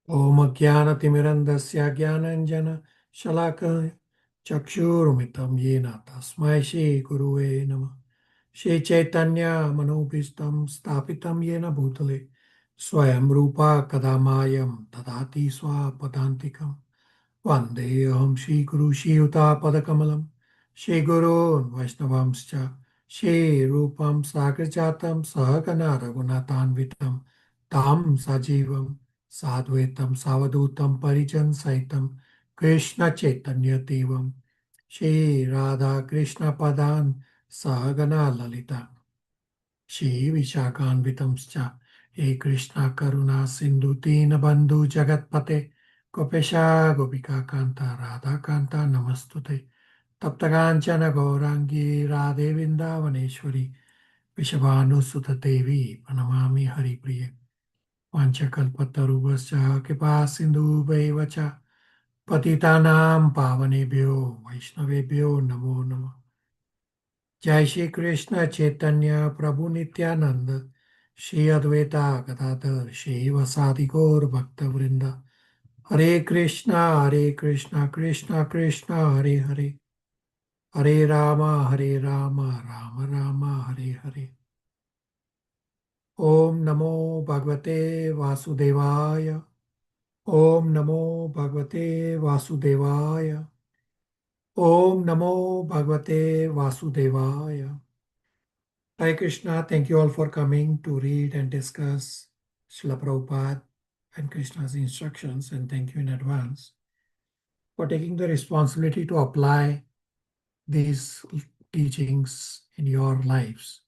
Om Jnanatimirandasya Jnananjana Shalakaya Chakshurmitam Yena Tasmai Shri Guruve Namah. Shri Chaitanya Manobhistam Stapitam Yena Bhutale Swayam Rupa Kadamayam Tadati Swapadantikam Vandeham Shri Guru Shri Yuta Padakamalam Shri Guru Vaishnavamscha Shri Rupam Sagrajatam Sahagana Raghunatanvitam Tam Sajivam Sadvaitam Savadutam Parijan Saitam Krishna Chaitanya Devam Shri Radha Krishna Padan Sahagana Lalita Shri Vishakhanvitamscha He Krishna Karuna Sindhu Bandhu Jagatpate Gopesha Gopika Kanta Radha Kanta Namastute Taptakanchana Gaurangi Radhe Vrindavaneshwari Vishabhanu Devi Pranamami Hari Priye Vanchakalpatarubhascha Kripa Sindhu Vacha Patitanam Pavanebhyo Vaishnavebhyo Namo Namah Jai Shri Krishna Chaitanya Prabhu Nityananda Shri Advaita Gadadhar Shri Vasadi Gaur Bhakta Vrinda Hare Krishna Krishna Krishna Hare Hare Hare Rama Rama Rama Hare Hare Om Namo Bhagavate Vasudevaya Om Namo Bhagavate Vasudevaya Om Namo Bhagavate Vasudevaya. Hare Krishna, thank you all for coming to read and discuss Srila Prabhupada and Krishna's instructions, and thank you in advance for taking the responsibility to apply these teachings in your lives.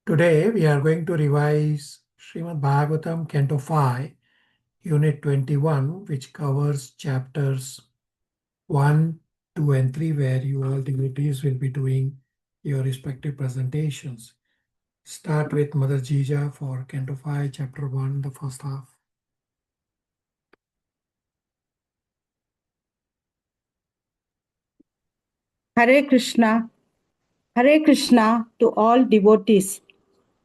Today, we are going to revise Srimad Bhagavatam, Canto 5, Unit 21, which covers chapters 1, 2, and 3, where you all devotees will be doing your respective presentations. Start with Mother Jija for Canto 5, Chapter 1, the first half. Hare Krishna to all devotees.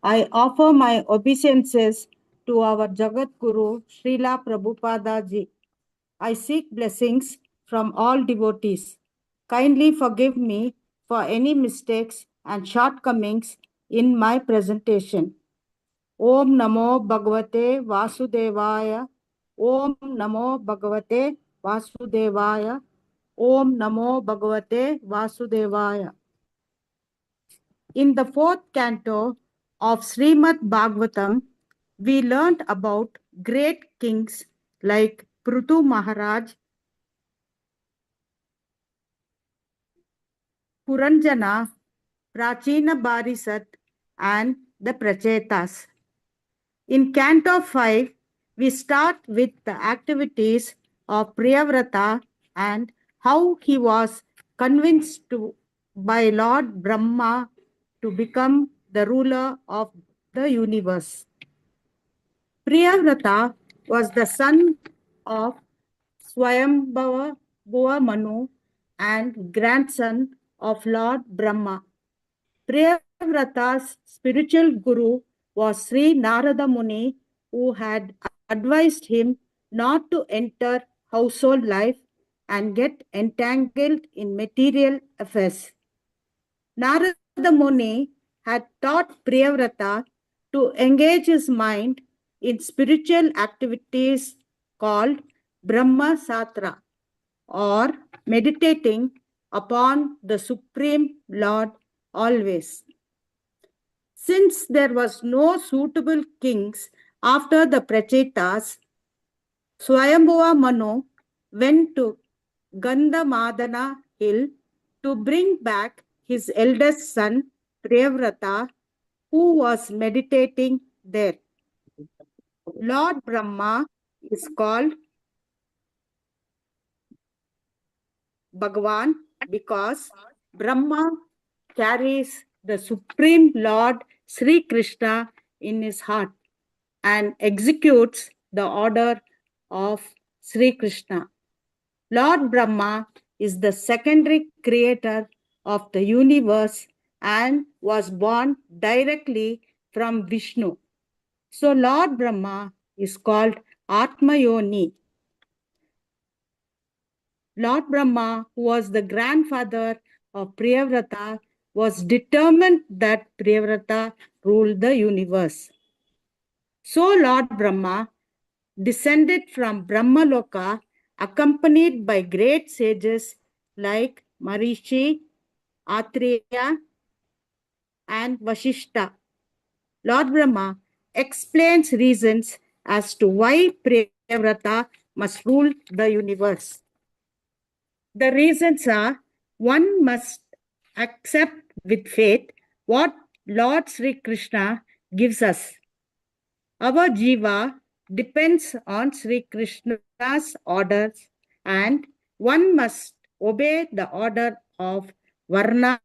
I offer my obeisances to our Jagat Guru Srila Prabhupada Ji. I seek blessings from all devotees. Kindly forgive me for any mistakes and shortcomings in my presentation. Om Namo Bhagavate Vasudevaya. Om Namo Bhagavate Vasudevaya. Om Namo Bhagavate Vasudevaya. In the fourth canto of Srimad Bhagavatam, we learned about great kings like Prithu Maharaj, Puranjana, Prachina Barisat, and the Prachetas. In Canto 5, we start with the activities of Priyavrata and how he was convinced by Lord Brahma to become the ruler of the universe. Priyavrata was the son of Swayambhava Manu and grandson of Lord Brahma. Priyavrata's spiritual guru was Sri Narada Muni, who had advised him not to enter household life and get entangled in material affairs. Narada Muni had taught Priyavrata to engage his mind in spiritual activities called Brahma Satra, or meditating upon the Supreme Lord always. Since there was no suitable kings after the Prachetas, Swayambhuva Manu went to Gandhamadana hill to bring back his eldest son Priyavrata, who was meditating there. Lord Brahma is called Bhagavan because Brahma carries the Supreme Lord Sri Krishna in his heart and executes the order of Sri Krishna. Lord Brahma is the secondary creator of the universe and was born directly from Vishnu. So Lord Brahma is called Atmayoni, Lord Brahma, who was the grandfather of Priyavrata, was determined that Priyavrata ruled the universe. So Lord Brahma descended from Brahmaloka, accompanied by great sages like Marishi, Atreya, and Vashishta. Lord Brahma explains reasons as to why Priyavrata must rule the universe. The reasons are: one must accept with faith what Lord Sri Krishna gives us. Our jiva depends on Sri Krishna's orders, and one must obey the order of Varna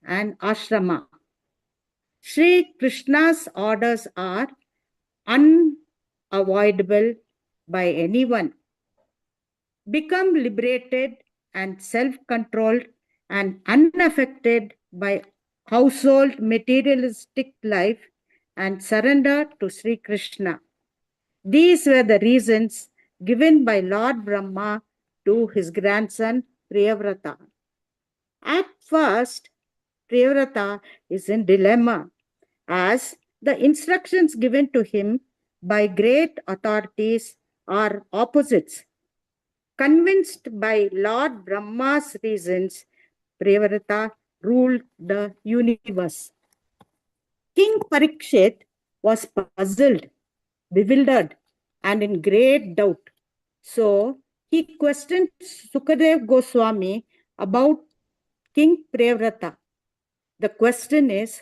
and Ashrama. Sri Krishna's orders are unavoidable by anyone. Become liberated and self-controlled and unaffected by household materialistic life and surrender to Sri Krishna. These were the reasons given by Lord Brahma to his grandson Priyavrata. At first, Priyavrata is in dilemma, as the instructions given to him by great authorities are opposites. Convinced by Lord Brahma's reasons, Priyavrata ruled the universe. King Parikshit was puzzled, bewildered, and in great doubt. So he questioned Sukadev Goswami about King Priyavrata. The question is,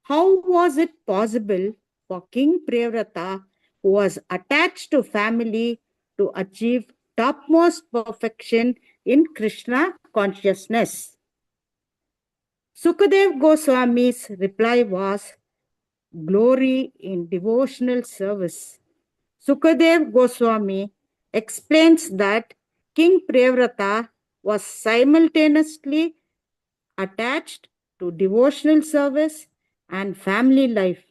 how was it possible for King Priyavrata, who was attached to family, to achieve topmost perfection in Krishna consciousness? Sukadev Goswami's reply was, glory in devotional service. Sukadev Goswami explains that King Priyavrata was simultaneously attached to devotional service and family life.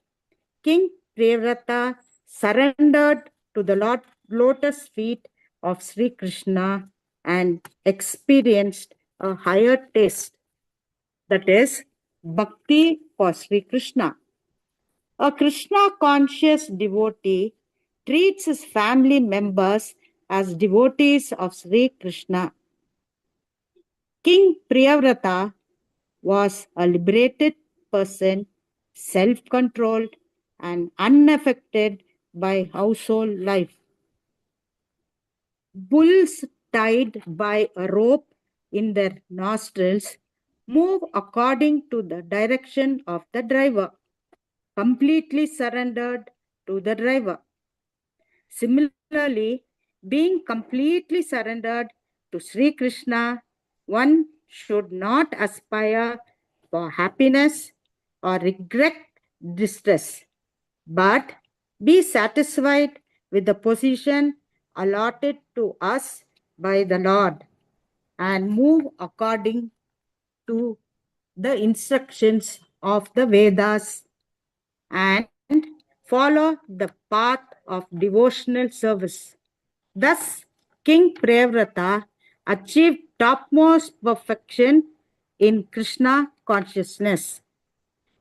King Priyavrata surrendered to the lotus feet of Sri Krishna and experienced a higher taste, that is, bhakti for Sri Krishna. A Krishna conscious devotee treats his family members as devotees of Sri Krishna. King Priyavrata was a liberated person, self-controlled and unaffected by household life. Bulls tied by a rope in their nostrils move according to the direction of the driver, completely surrendered to the driver. Similarly, being completely surrendered to Sri Krishna, one should not aspire for happiness or regret distress, but be satisfied with the position allotted to us by the Lord and move according to the instructions of the Vedas and follow the path of devotional service. Thus, King Priyavrata achieved topmost perfection in Krishna consciousness.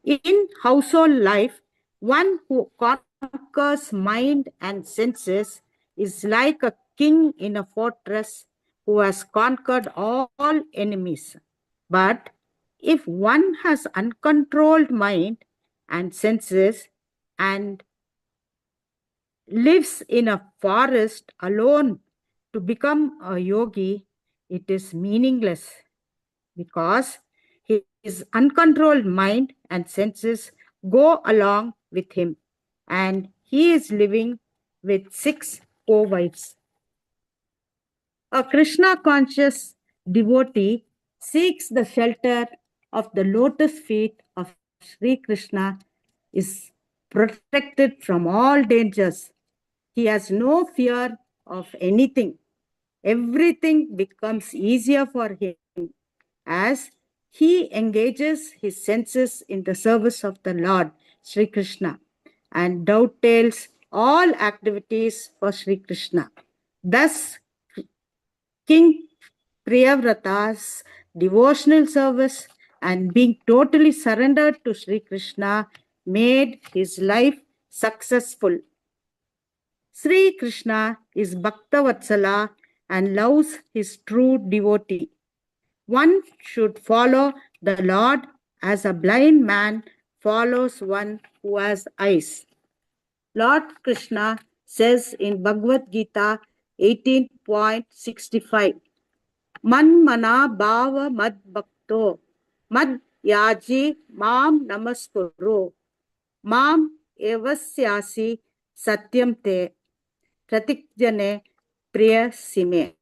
In household life, one who conquers mind and senses is like a king in a fortress who has conquered all enemies. But if one has uncontrolled mind and senses and lives in a forest alone to become a yogi, it is meaningless, because his uncontrolled mind and senses go along with him, and he is living with 6 co-wives. A Krishna conscious devotee seeks the shelter of the lotus feet of Sri Krishna, is protected from all dangers. He has no fear of anything. Everything becomes easier for him as he engages his senses in the service of the Lord, Sri Krishna, and dovetails all activities for Sri Krishna. Thus, King Priyavrata's devotional service and being totally surrendered to Sri Krishna made his life successful. Sri Krishna is Bhaktavatsala and loves his true devotee. One should follow the Lord as a blind man follows one who has eyes. Lord Krishna says in Bhagavad Gita 18.65, Manmana bhava mad bhakto mad yaji mam namaskuru mam evasyasi satyam te pratikjane priya sime.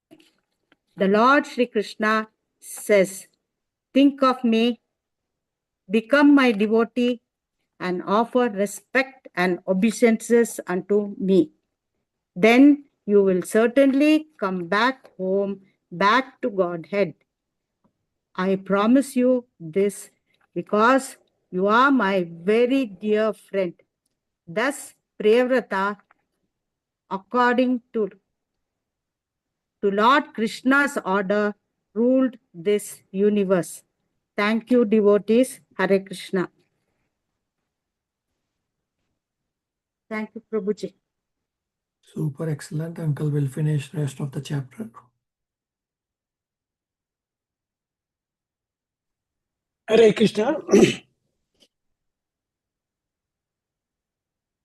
The Lord Sri Krishna says, think of me, become my devotee, and offer respect and obeisances unto me. Then you will certainly come back home, back to Godhead. I promise you this because you are my very dear friend. Thus, Priyavrata, according to Lord Krishna's order, ruled this universe. Thank you, devotees. Hare Krishna. Thank you, Prabhuji. Super excellent. Uncle will finish rest of the chapter. Hare Krishna.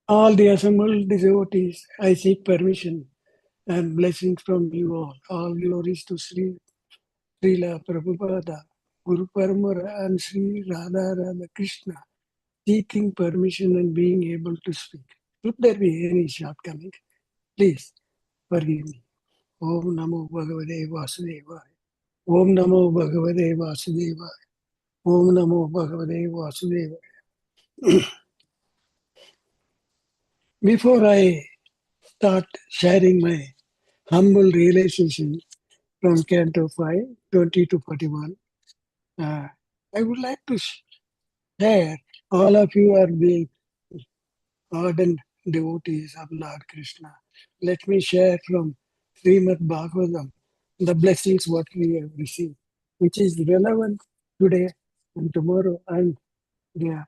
All the assembled devotees, I seek permission and blessings from you all. All glories to Srila Prabhupada, Guru Paramara, and Sri Radha Krishna, seeking permission and being able to speak. Should there be any shortcoming, please forgive me. Om Namo Bhagavate Vasudevaya. Om Namo Bhagavate Vasudevaya. Om Namo Bhagavate Vasudevaya. Before I start sharing my humble realization from Canto 5, 20 to 41, I would like to share, all of you are being ardent devotees of Lord Krishna. Let me share from Srimad Bhagavatam the blessings what we have received, which is relevant today and tomorrow. And yeah,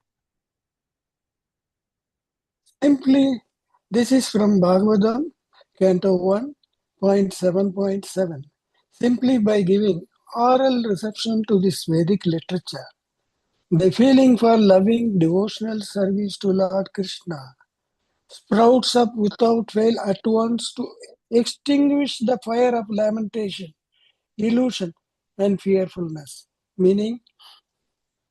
simply, this is from Bhagavatam, Canto 1.7.7. Simply by giving oral reception to this Vedic literature, the feeling for loving devotional service to Lord Krishna sprouts up without fail at once to extinguish the fire of lamentation, illusion, and fearfulness. Meaning,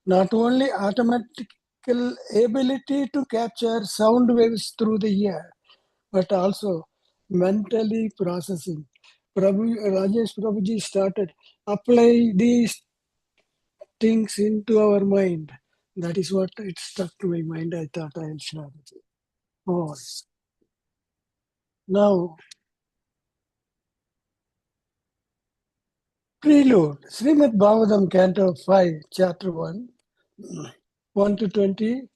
not only automatical ability to capture sound waves through the ear, but also mentally processing. Rajesh Prabhuji started apply these things into our mind. That is what it stuck to my mind. I thought I'll share with you. Oh. Now, prelude. Srimad Bhagavatam, Canto 5, Chapter 1, 1 to 20.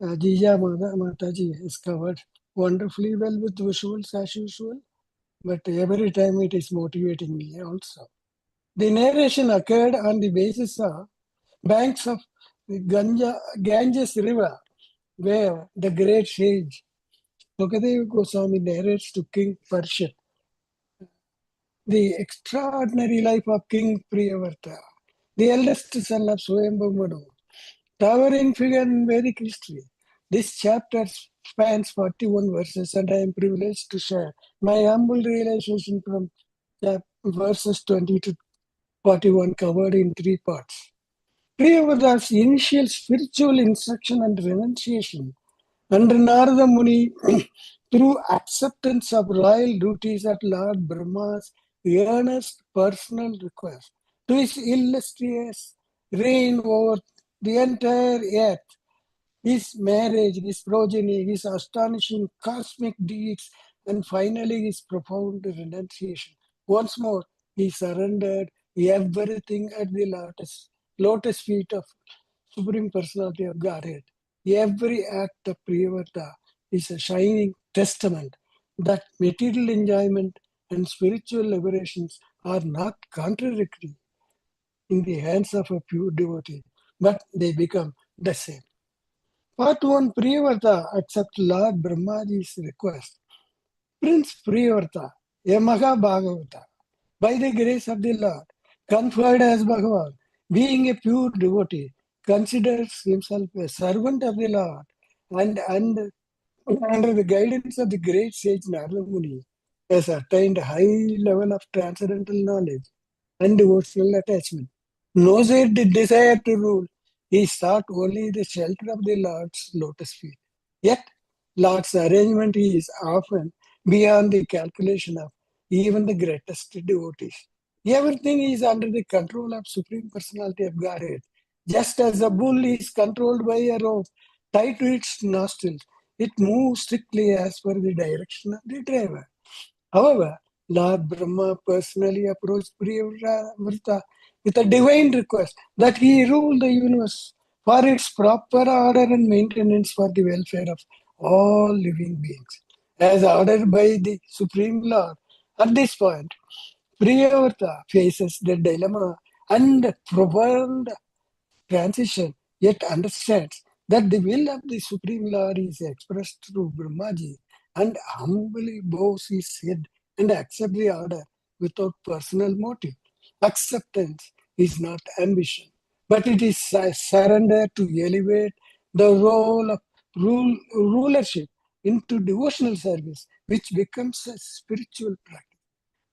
Jija Mataji is covered wonderfully well with visuals as usual, but every time it is motivating me also. The narration occurred on the basis of banks of the Ganges River, where the great sage Sukadeva Goswami narrates to King Parshit the extraordinary life of King Priyavrata, the eldest son of Swayambhu Manu, towering figure in Vedic history. This chapter spans 41 verses, and I am privileged to share my humble realization from verses 20 to 41, covered in 3 parts. Priyavrata's initial spiritual instruction and renunciation under Narada Muni through acceptance of royal duties at Lord Brahma's earnest personal request to his illustrious reign over the entire earth, his marriage, his progeny, his astonishing cosmic deeds, and finally his profound renunciation. Once more, he surrendered everything at the lotus feet of Supreme Personality of Godhead. Every act of Priyavrata is a shining testament that material enjoyment and spiritual liberations are not contradictory in the hands of a pure devotee, but they become the same. Part 1, Priyavrta accepts Lord Brahmaji's request. Prince Priyavrta, a Mahabhagavata, by the grace of the Lord, conferred as Bhagavan, being a pure devotee, considers himself a servant of the Lord, and under the guidance of the great sage Narada Muni, has attained a high level of transcendental knowledge and devotional attachment. No desire to rule, he sought only the shelter of the Lord's lotus feet. Yet, Lord's arrangement is often beyond the calculation of even the greatest devotees. Everything is under the control of Supreme Personality of Godhead. Just as a bull is controlled by a rope tied to its nostrils, it moves strictly as per the direction of the driver. However, Lord Brahma personally approached Priyavrta with a divine request that he rule the universe for its proper order and maintenance for the welfare of all living beings, as ordered by the Supreme Lord. At this point, Priyavrta faces the dilemma and profound transition, yet understands that the will of the Supreme Lord is expressed through Brahmaji and humbly bows his head and accepts the order without personal motive. Acceptance is not ambition, but it is a surrender to elevate the role of rulership into devotional service, which becomes a spiritual practice.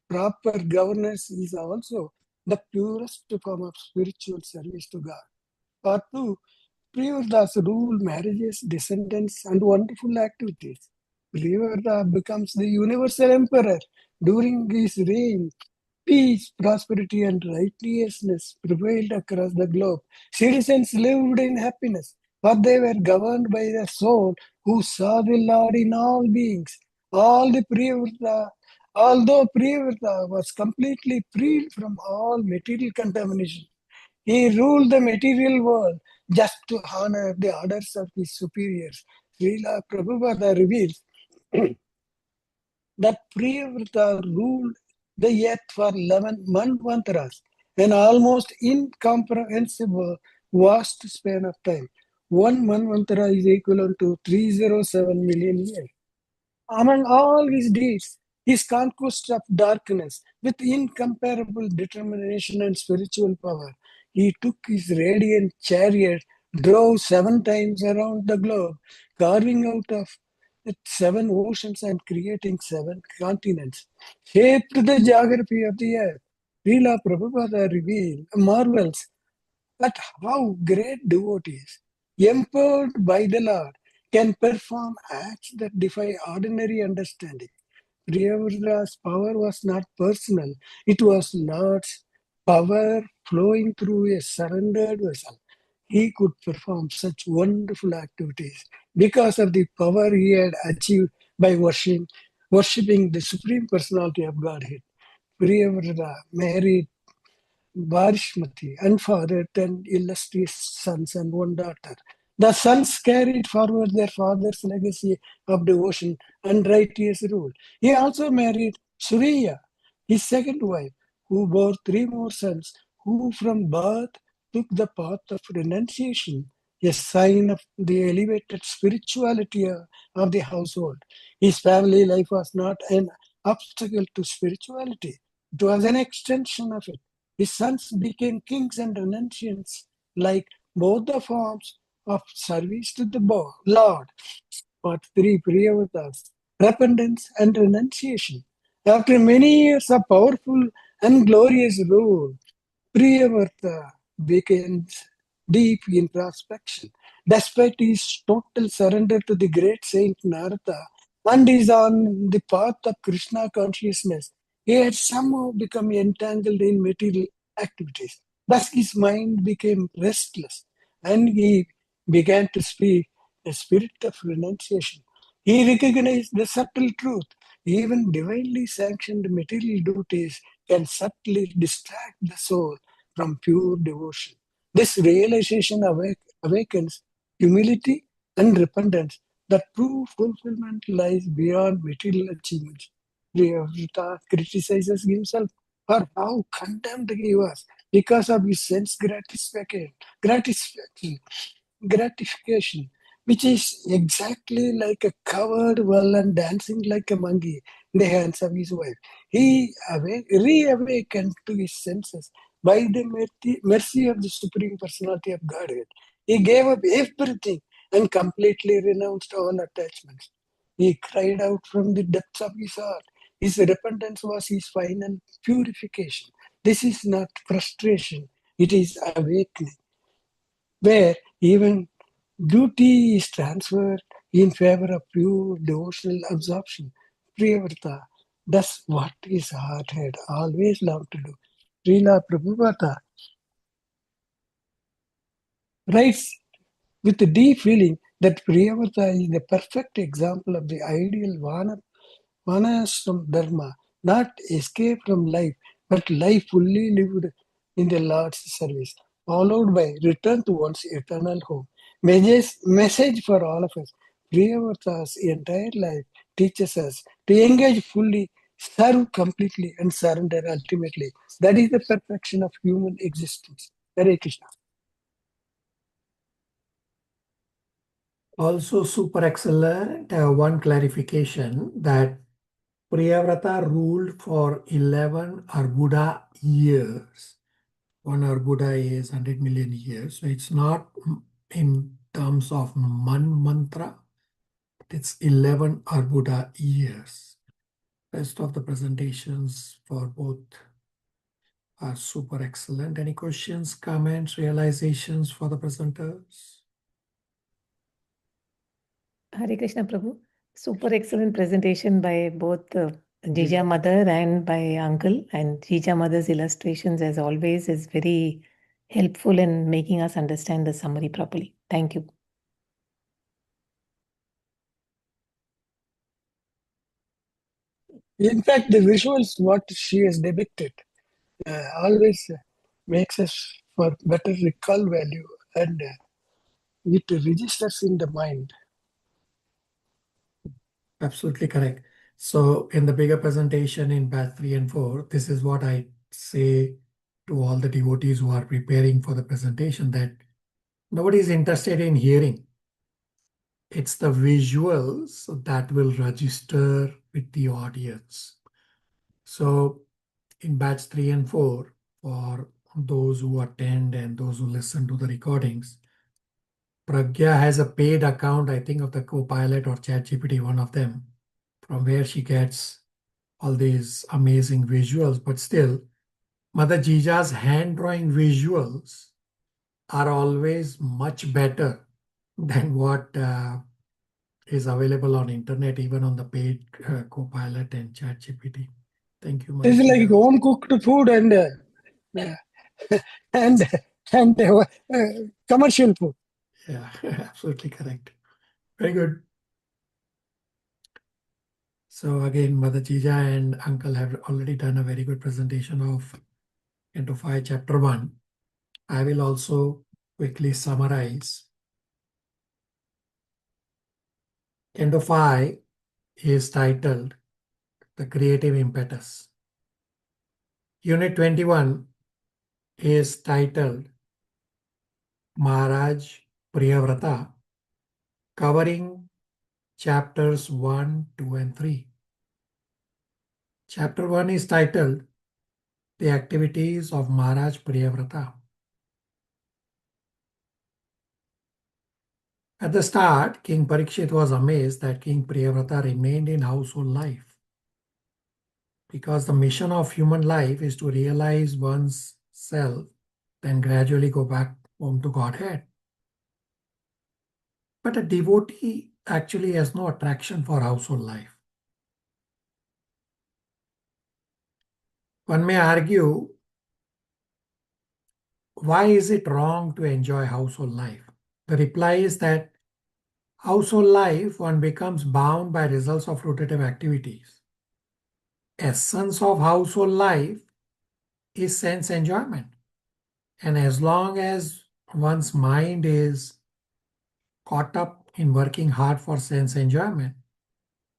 Proper governance is also the purest form of spiritual service to God. Part 2, Priyavrta's rule, marriages, descendants, and wonderful activities. Priyavrta becomes the universal emperor. During his reign, peace, prosperity, and righteousness prevailed across the globe. Citizens lived in happiness, for they were governed by the soul who saw the Lord in all beings. Although Priyavrta was completely freed from all material contamination, he ruled the material world just to honor the orders of his superiors. Srila Prabhupada reveals that Priyavrta ruled the earth for 11 manvantaras, an almost incomprehensible vast span of time. One manvantara is equivalent to 307 million years. Among all his deeds, his conquest of darkness with incomparable determination and spiritual power, he took his radiant chariot, drove 7 times around the globe, carving out of it 7 oceans and creating 7 continents, shaped the geography of the earth. Srila Prabhupada marvels at how great devotees, empowered by the Lord, can perform acts that defy ordinary understanding. Priyavrata's power was not personal, it was Lord's power flowing through a surrendered vessel. He could perform such wonderful activities because of the power he had achieved by worshipping the Supreme Personality of Godhead. Priyavrata married Varishmati and fathered 10 illustrious sons and 1 daughter. The sons carried forward their father's legacy of devotion and righteous rule. He also married Suriya, his second wife, who bore 3 more sons, who from birth took the path of renunciation, a sign of the elevated spirituality of the household. His family life was not an obstacle to spirituality, it was an extension of it. His sons became kings and renunciants, like both the forms of service to the Lord. Part 3, Priyavrata's repentance and renunciation. After many years of powerful and glorious rule, Priyavrata begins deep introspection. Despite his total surrender to the great saint Narada and is on the path of Krishna consciousness, he had somehow become entangled in material activities. Thus his mind became restless and he began to speak a spirit of renunciation. He recognized the subtle truth. Even divinely sanctioned material duties can subtly distract the soul from pure devotion. This realization awakens humility and repentance that true fulfillment lies beyond material achievements. Priyavrata criticizes himself or how condemned he was because of his sense gratification, which is exactly like a covered well and dancing like a monkey in the hands of his wife. He reawakened to his senses by the mercy of the Supreme Personality of Godhead. He gave up everything and completely renounced all attachments. He cried out from the depths of his heart. His repentance was his final purification. This is not frustration, it is awakening, where even duty is transferred in favor of pure devotional absorption. Priyavrta does what his heart had always loved to do. Srila Prabhupada writes with a deep feeling that Priyavrta is the perfect example of the ideal Vanashram Dharma, not escape from life, but life fully lived in the Lord's service, followed by return to one's eternal home. Message for all of us. Priyavrta's entire life teaches us to engage fully, serve completely, and surrender ultimately. That is the perfection of human existence. Hare Krishna. Also super excellent. One clarification that Priyavrata ruled for 11 Arbuda years. One Arbuda is 100 million years. So it's not in terms of mantra, it's 11 Arbuda years. Rest of the presentations for both are super excellent. Any questions, comments, realizations for the presenters? Hare Krishna Prabhu. Super excellent presentation by both Jija Mother and by Uncle. And Jija Mother's illustrations, as always, is very helpful in making us understand the summary properly. Thank you. In fact, the visuals, what she has depicted, always makes us for better recall value, and it registers in the mind. Absolutely correct. So in the bigger presentation in batch 3 and 4, this is what I say to all the devotees who are preparing for the presentation, that nobody is interested in hearing. It's the visuals that will register with the audience. So in batch 3 and 4, for those who attend and those who listen to the recordings, Pragya has a paid account, I think, of the Copilot or ChatGPT, one of them, from where she gets all these amazing visuals. But still, Mother Jija's hand drawing visuals are always much better than what is available on internet, even on the paid Copilot and ChatGPT. Thank you, Mother It's like Jija. home cooked food and and and commercial food. Yeah, absolutely correct. Very good. So again, Mother Jija and Uncle have already done a very good presentation of Canto 5, Chapter 1. I will also quickly summarize. Canto 5 is titled The Creative Impetus. Unit 21 is titled Maharaj Priyavrata, covering chapters 1, 2, and 3. Chapter 1 is titled The Activities of Maharaj Priyavrata. At the start, King Parikshit was amazed that King Priyavrata remained in household life, because the mission of human life is to realize one's self, then gradually go back home to Godhead. But a devotee actually has no attraction for household life. One may argue, why is it wrong to enjoy household life? The reply is that household life, one becomes bound by results of rotative activities. Essence of household life is sense enjoyment. And as long as one's mind is caught up in working hard for sense enjoyment,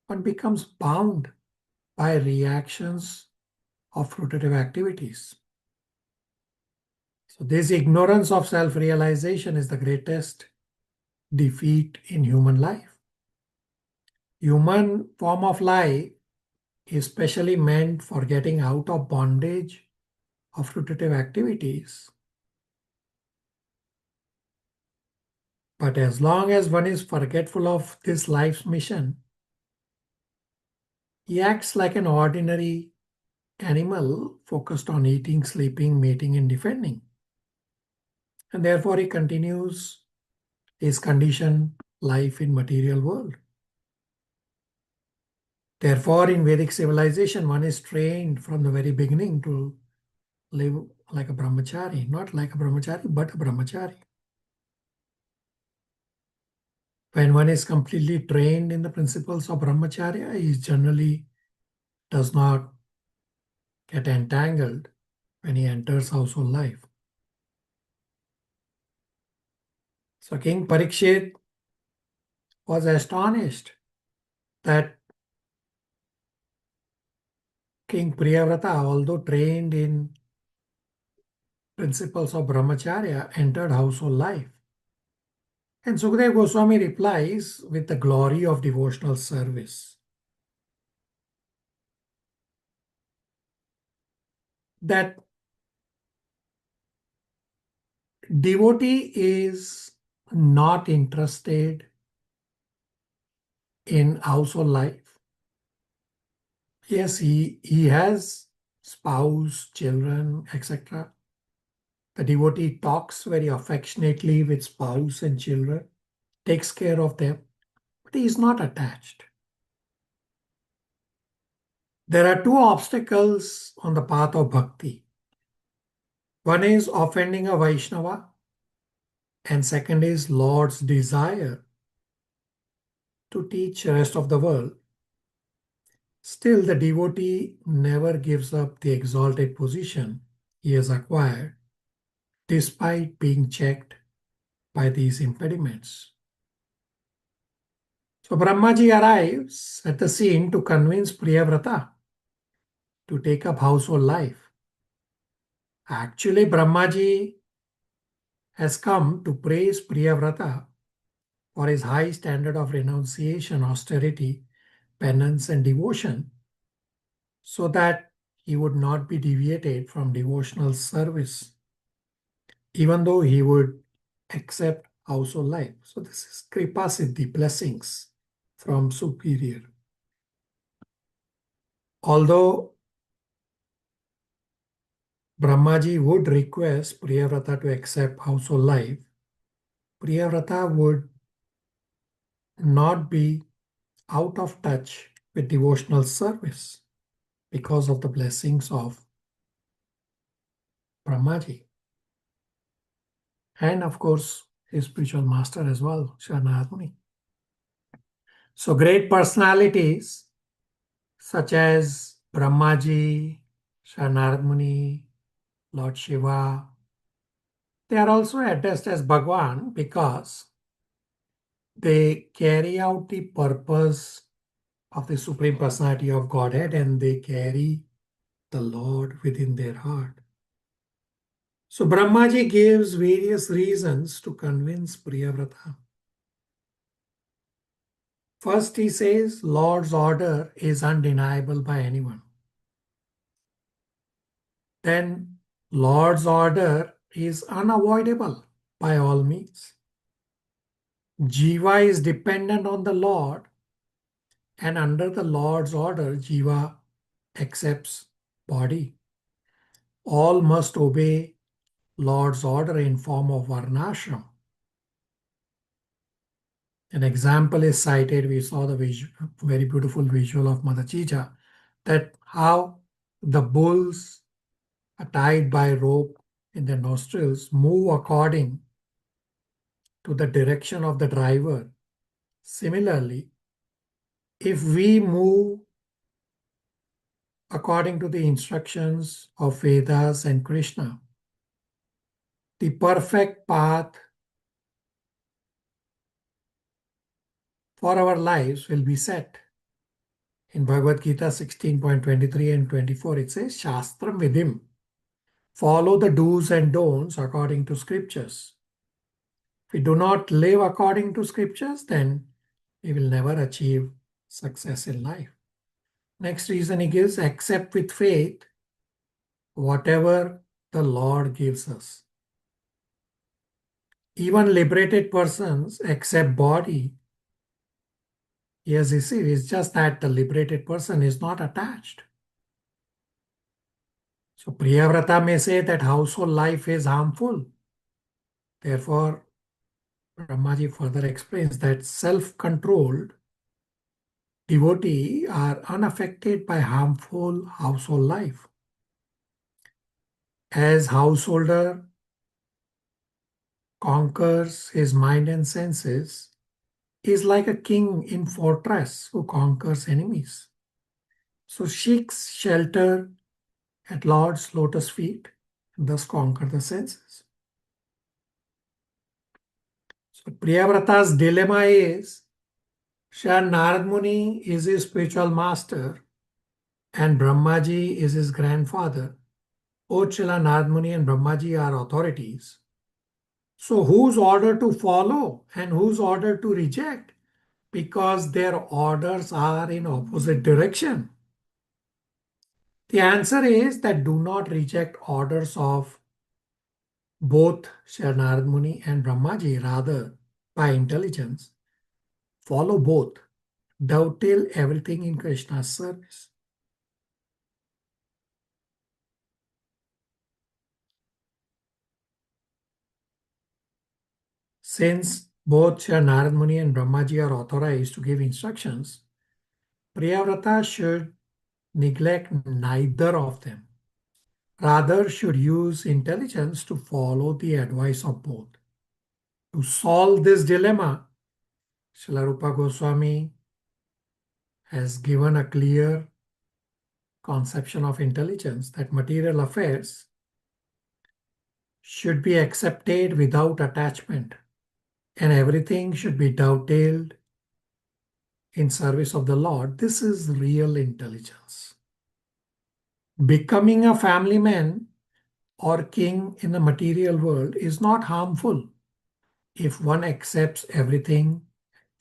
one becomes bound by reactions of fruitive activities. So this ignorance of self-realization is the greatest defeat in human life. Human form of life is specially meant for getting out of bondage of fruitive activities. But as long as one is forgetful of this life's mission, he acts like an ordinary animal focused on eating, sleeping, mating, and defending. And therefore he continues his conditioned life in material world. Therefore, in Vedic civilization, one is trained from the very beginning to live like a brahmachari, not like a brahmachari, but a brahmachari. When one is completely trained in the principles of brahmacharya, he generally does not get entangled when he enters household life. So King Parikshit was astonished that King Priyavrata, although trained in principles of brahmacharya, entered household life. And Sukadeva Goswami replies with the glory of devotional service, that devotee is not interested in household life. Yes, he has spouse, children, etc. The devotee talks very affectionately with spouse and children, takes care of them, but he is not attached. There are two obstacles on the path of bhakti. One is offending a Vaishnava, and second is Lord's desire to teach the rest of the world. Still, the devotee never gives up the exalted position he has acquired, despite being checked by these impediments. So Brahmaji arrives at the scene to convince Priyavrata to take up household life. Actually, Brahmaji has come to praise Priyavrata for his high standard of renunciation, austerity, penance, and devotion, so that he would not be deviated from devotional service, even though he would accept household life. So this is Kripa Siddhi, blessings from superior. Although Brahmaji would request Priyavrata to accept household life, Priyavrata would not be out of touch with devotional service because of the blessings of Brahmaji. And of course, his spiritual master as well, Sharnath Muni. So great personalities such as Brahmaji, Sharnath Muni, Lord Shiva, they are also addressed as Bhagwan because they carry out the purpose of the Supreme Personality of Godhead and they carry the Lord within their heart. So Brahmaji gives various reasons to convince Priyavrata. First, he says Lord's order is undeniable by anyone. Then Lord's order is unavoidable by all means. Jiva is dependent on the Lord, and under the Lord's order, Jiva accepts body. All must obey Lord's order in form of varnashram. An example is cited. We saw the very beautiful visual of Mother Chija, that how the bulls are tied by rope in their nostrils move according to the direction of the driver. Similarly, if we move according to the instructions of Vedas and Krishna, the perfect path for our lives will be set. In Bhagavad Gita 16.23 and 24, it says, Shastram Vidim. Follow the do's and don'ts according to scriptures. If we do not live according to scriptures, then we will never achieve success in life. Next reason he gives, accept with faith whatever the Lord gives us. Even liberated persons accept body. Yes, you see, it's just that the liberated person is not attached. So Priyavrata may say that household life is harmful. Therefore, Brahmaji further explains that self-controlled devotees are unaffected by harmful household life. As householder conquers his mind and senses, is like a king in fortress who conquers enemies. So seeks shelter at Lord's lotus feet and thus conquer the senses. So Priyavrata's dilemma is, Shri Narad Muni is his spiritual master and Brahmaji is his grandfather. Both Srila Narad Muni and Brahmaji are authorities. So whose order to follow and whose order to reject? Because their orders are in opposite direction. The answer is that do not reject orders of both Sri Narad Muni and Brahmaji, rather by intelligence. Follow both. Dovetail everything in Krishna's service. Since both Sri Narad Muni and Brahmaji are authorized to give instructions, Priyavrata should neglect neither of them. Rather, should use intelligence to follow the advice of both. To solve this dilemma, Srila Rupa Goswami has given a clear conception of intelligence that material affairs should be accepted without attachment and everything should be dovetailed in service of the Lord. This is real intelligence. Becoming a family man or king in the material world is not harmful if one accepts everything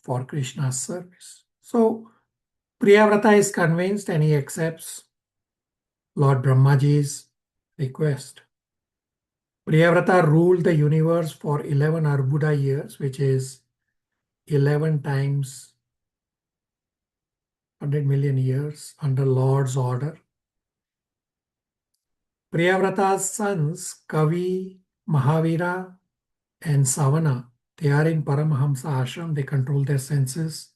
for Krishna's service. So Priyavrata is convinced and he accepts Lord Brahmaji's request. Priyavrata ruled the universe for 11 Arbuda years, which is 11 times 100 million years under Lord's order. Priyavrata's sons, Kavi, Mahavira, and Savana, they are in Paramahamsa ashram. They control their senses.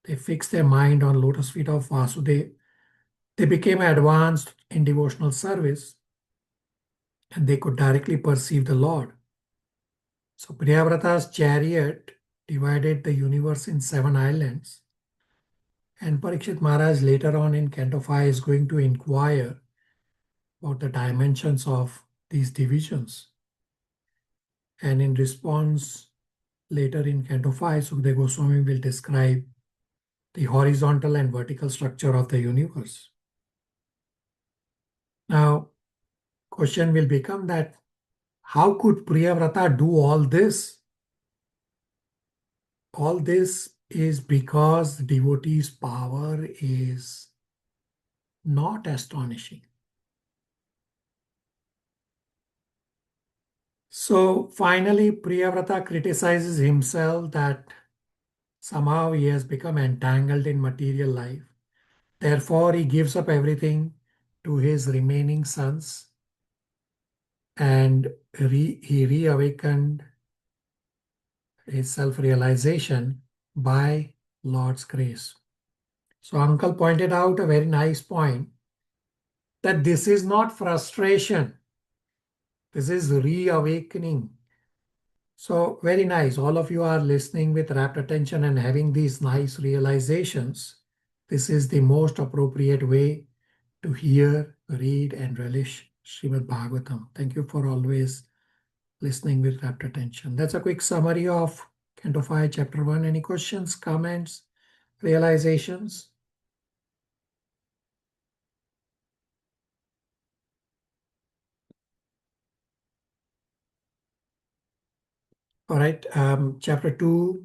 They fix their mind on lotus feet of Vasudeva. They became advanced in devotional service and they could directly perceive the Lord. So Priyavrata's chariot divided the universe in 7 islands. And Parikshit Maharaj later on in Canto 5 is going to inquire about the dimensions of these divisions. And in response, later in Canto 5, Sukadeva Goswami will describe the horizontal and vertical structure of the universe. Now, question will become that how could Priyavrata do all this? All this is because the devotee's power is not astonishing. So finally, Priyavrata criticizes himself that somehow he has become entangled in material life. Therefore, he gives up everything to his remaining sons and he reawakened his self-realization by Lord's grace. So Uncle pointed out a very nice point that this is not frustration. This is reawakening. So very nice. All of you are listening with rapt attention and having these nice realizations. This is the most appropriate way to hear, read, and relish Srimad Bhagavatam. Thank you for always listening with rapt attention. That's a quick summary of Canto 5, Chapter 1. Any questions, comments, realizations? All right, chapter 2,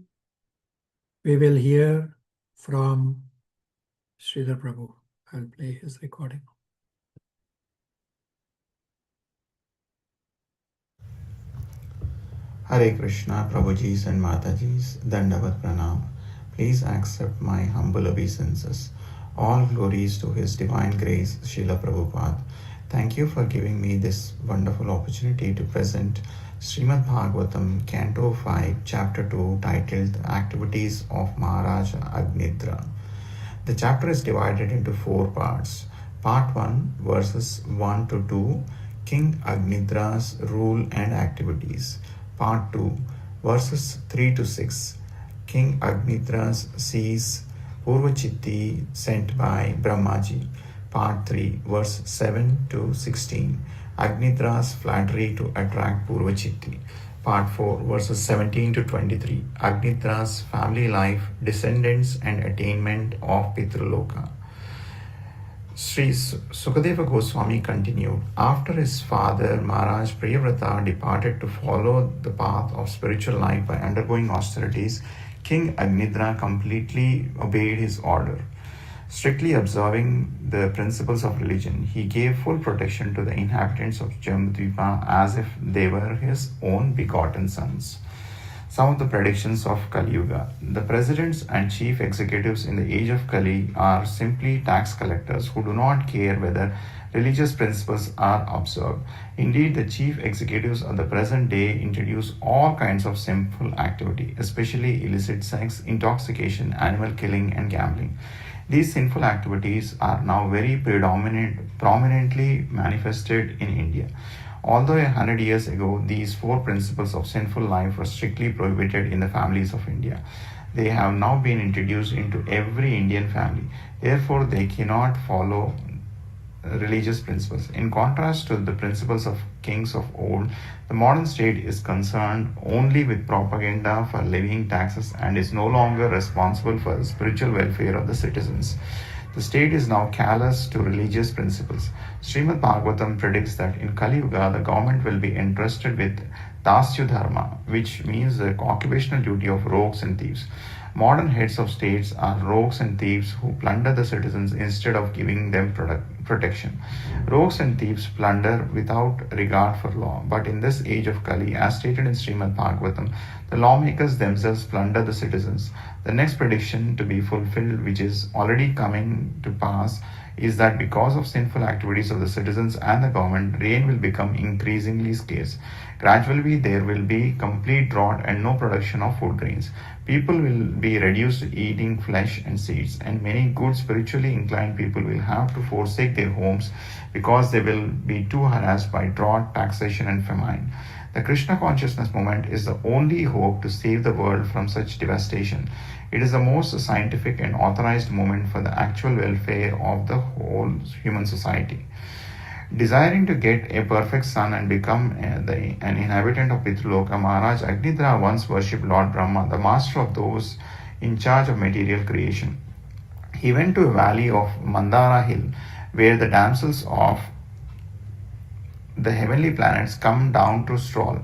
we will hear from Sridhar Prabhu. I'll play his recording. Hare Krishna, Prabhujis and Matajis, Dandavat Pranam. Please accept my humble obeisances. All glories to His Divine Grace, Srila Prabhupada. Thank you for giving me this wonderful opportunity to present Srimad Bhagavatam, Canto 5, Chapter 2, titled Activities of Maharaja Agnidra. The chapter is divided into 4 parts. Part 1, verses 1 to 2, King Agnidra's rule and activities. Part 2, verses 3 to 6, King Agnidra sees Purvachitti sent by Brahmaji. Part 3, verse 7 to 16, Agnidra's flattery to attract Purvachitti. Part 4, verses 17 to 23, Agnidra's family life, descendants and attainment of Pitraloka. Sri Sukadeva Goswami continued, after his father Maharaj Priyavrata departed to follow the path of spiritual life by undergoing austerities, King Agnidra completely obeyed his order. Strictly observing the principles of religion, he gave full protection to the inhabitants of Jambudvipa as if they were his own begotten sons. Some of the predictions of Kali Yuga. The presidents and chief executives in the age of Kali are simply tax collectors who do not care whether religious principles are observed. Indeed, the chief executives of the present day introduce all kinds of sinful activity, especially illicit sex, intoxication, animal killing, and gambling. These sinful activities are now very prominently manifested in India. Although 100 years ago, these 4 principles of sinful life were strictly prohibited in the families of India, they have now been introduced into every Indian family. Therefore, they cannot follow religious principles. In contrast to the principles of kings of old, the modern state is concerned only with propaganda for levying taxes and is no longer responsible for the spiritual welfare of the citizens. The state is now callous to religious principles. Srimad Bhagavatam predicts that in Kali Yuga, the government will be entrusted with Dasya Dharma, which means the occupational duty of rogues and thieves. Modern heads of states are rogues and thieves who plunder the citizens instead of giving them protection. Rogues and thieves plunder without regard for law. But in this age of Kali, as stated in Srimad Bhagavatam, the lawmakers themselves plunder the citizens. The next prediction to be fulfilled, which is already coming to pass, is that because of sinful activities of the citizens and the government, rain will become increasingly scarce. Gradually, there will be complete drought and no production of food grains. People will be reduced to eating flesh and seeds, and many good spiritually inclined people will have to forsake their homes because they will be too harassed by drought, taxation, and famine. The Krishna consciousness movement is the only hope to save the world from such devastation. It is the most scientific and authorized movement for the actual welfare of the whole human society. Desiring to get a perfect son and become an inhabitant of Pitraloka, Maharaj Agnidra once worshipped Lord Brahma, the master of those in charge of material creation. He went to a valley of Mandara hill, where the damsels of the heavenly planets come down to stroll.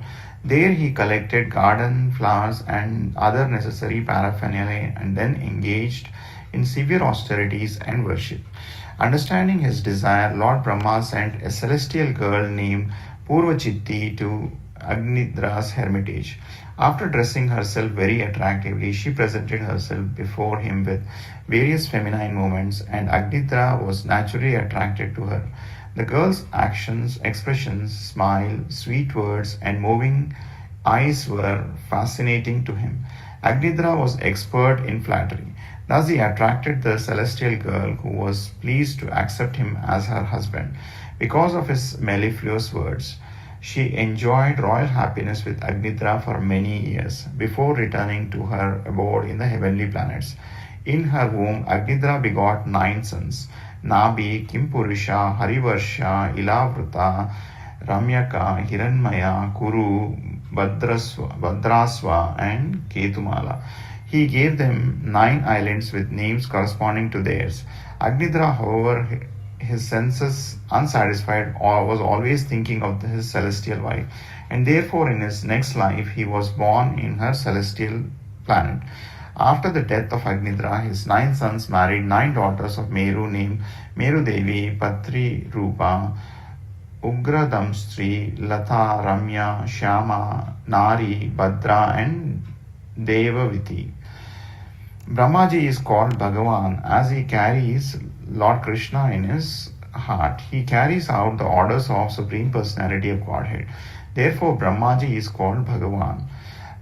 There he collected garden flowers and other necessary paraphernalia and then engaged in severe austerities and worship. Understanding his desire, Lord Brahma sent a celestial girl named Purvachitti to Agnidra's hermitage. After dressing herself very attractively, she presented herself before him with various feminine movements, and Agnidra was naturally attracted to her. The girl's actions, expressions, smile, sweet words, and moving eyes were fascinating to him. Agnidra was expert in flattery. Thus he attracted the celestial girl, who was pleased to accept him as her husband. Because of his mellifluous words, she enjoyed royal happiness with Agnidra for many years, before returning to her abode in the heavenly planets. In her womb, Agnidra begot 9 sons: Nabi, Kimpurusha, Harivarsha, Ilavruta, Ramyaka, Hiranmaya, Kuru, Bhadrasva, and Ketumala. He gave them 9 islands with names corresponding to theirs. Agnidra, however, his senses unsatisfied, or was always thinking of his celestial wife, and therefore in his next life he was born in her celestial planet. After the death of Agnidra, his 9 sons married 9 daughters of Meru named Meru Devi, Patri Rupa, Ugradamstri, Lata, Ramya, Shyama, Nari, Bhadra, and Devaviti. Brahmaji is called Bhagavan as he carries Lord Krishna in his heart. He carries out the orders of Supreme Personality of Godhead. Therefore, Brahmaji is called Bhagavan.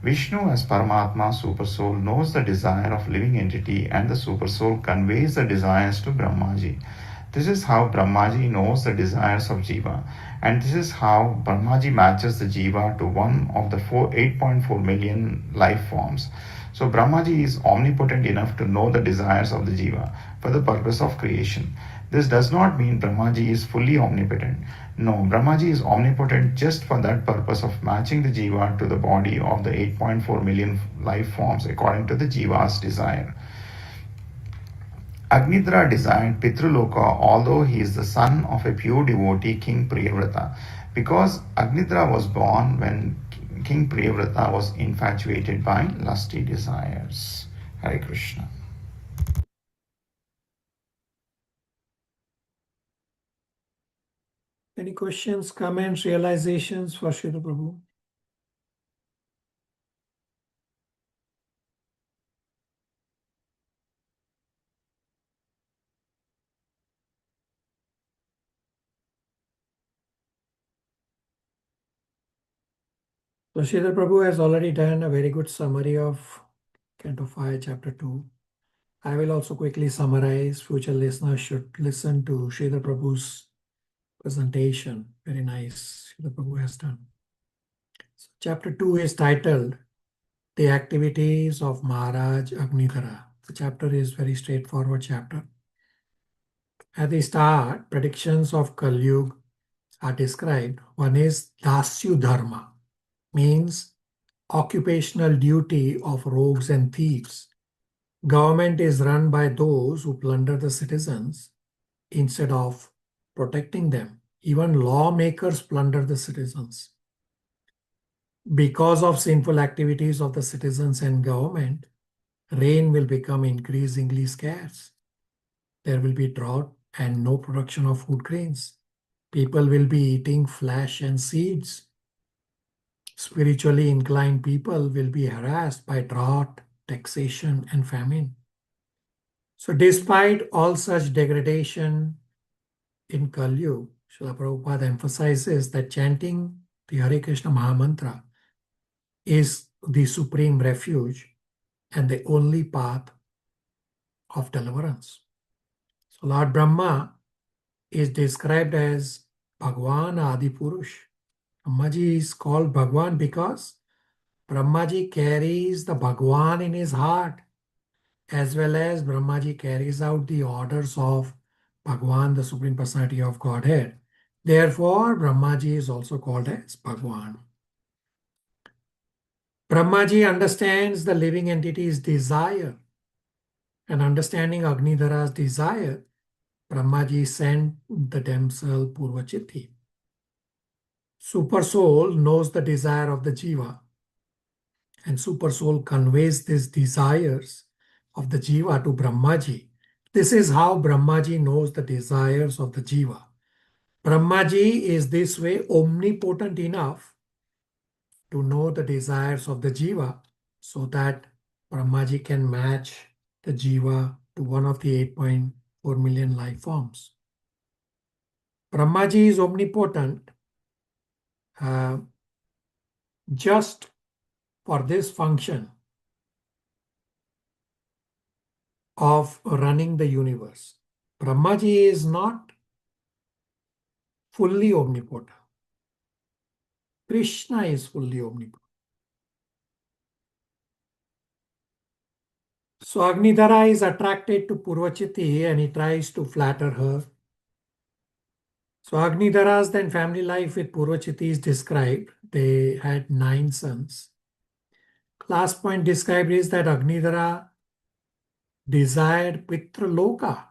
Vishnu as Paramatma Supersoul knows the desire of living entity, and the Supersoul conveys the desires to Brahmaji. This is how Brahmaji knows the desires of Jiva, and this is how Brahmaji matches the Jiva to one of the 8.4 million life forms. So Brahmaji is omnipotent enough to know the desires of the Jiva for the purpose of creation. This does not mean Brahmaji is fully omnipotent. No, Brahmaji is omnipotent just for that purpose of matching the Jiva to the body of the 8.4 million life forms according to the Jiva's desire. Agnidra desired Pitruloka, although he is the son of a pure devotee, King Priyavrata, because Agnidra was born when King Priyavrata was infatuated by lusty desires. Hare Krishna. Any questions, comments, realizations for Srila Prabhu? So Srila Prabhu has already done a very good summary of Canto 5, Chapter 2. I will also quickly summarize. Future listeners should listen to Srila Prabhu's presentation. Very nice, Srila Prabhu has done. So chapter 2 is titled The Activities of Maharaj Agnidhara. The chapter is very straightforward chapter. At the start, predictions of Kali Yuga are described. One is Dasyu Dharma, means occupational duty of rogues and thieves. Government is run by those who plunder the citizens instead of protecting them. Even lawmakers plunder the citizens. Because of sinful activities of the citizens and government, rain will become increasingly scarce. There will be drought and no production of food grains. People will be eating flesh and seeds. Spiritually inclined people will be harassed by drought, taxation, and famine. So despite all such degradation in Kali Yuga, Srila Prabhupada emphasizes that chanting the Hare Krishna Mahamantra is the supreme refuge and the only path of deliverance. So Lord Brahma is described as Bhagwan Adi Purush. Brahmaji is called Bhagwan because Brahmaji carries the Bhagwan in his heart, as well as Brahmaji carries out the orders of Bhagwan, the Supreme Personality of Godhead. Therefore, Brahmaji is also called as Bhagwan. Brahmaji understands the living entity's desire, and understanding Agnidhara's desire, Brahmaji sent the damsel Purvachiti. Super Soul knows the desire of the Jiva, and Super Soul conveys these desires of the Jiva to Brahmaji. This is how Brahmaji knows the desires of the Jiva. Brahmaji is this way omnipotent enough to know the desires of the Jiva so that Brahmaji can match the Jiva to one of the 8.4 million life forms. Brahmaji is omnipotent just for this function of running the universe. Brahmaji is not fully omnipotent. Krishna is fully omnipotent. So Agnidhara is attracted to Purvachiti and he tries to flatter her. So Agnidhara's then family life with Purvachiti is described. They had 9 sons. Last point described is that Agnidhara desired Pitraloka.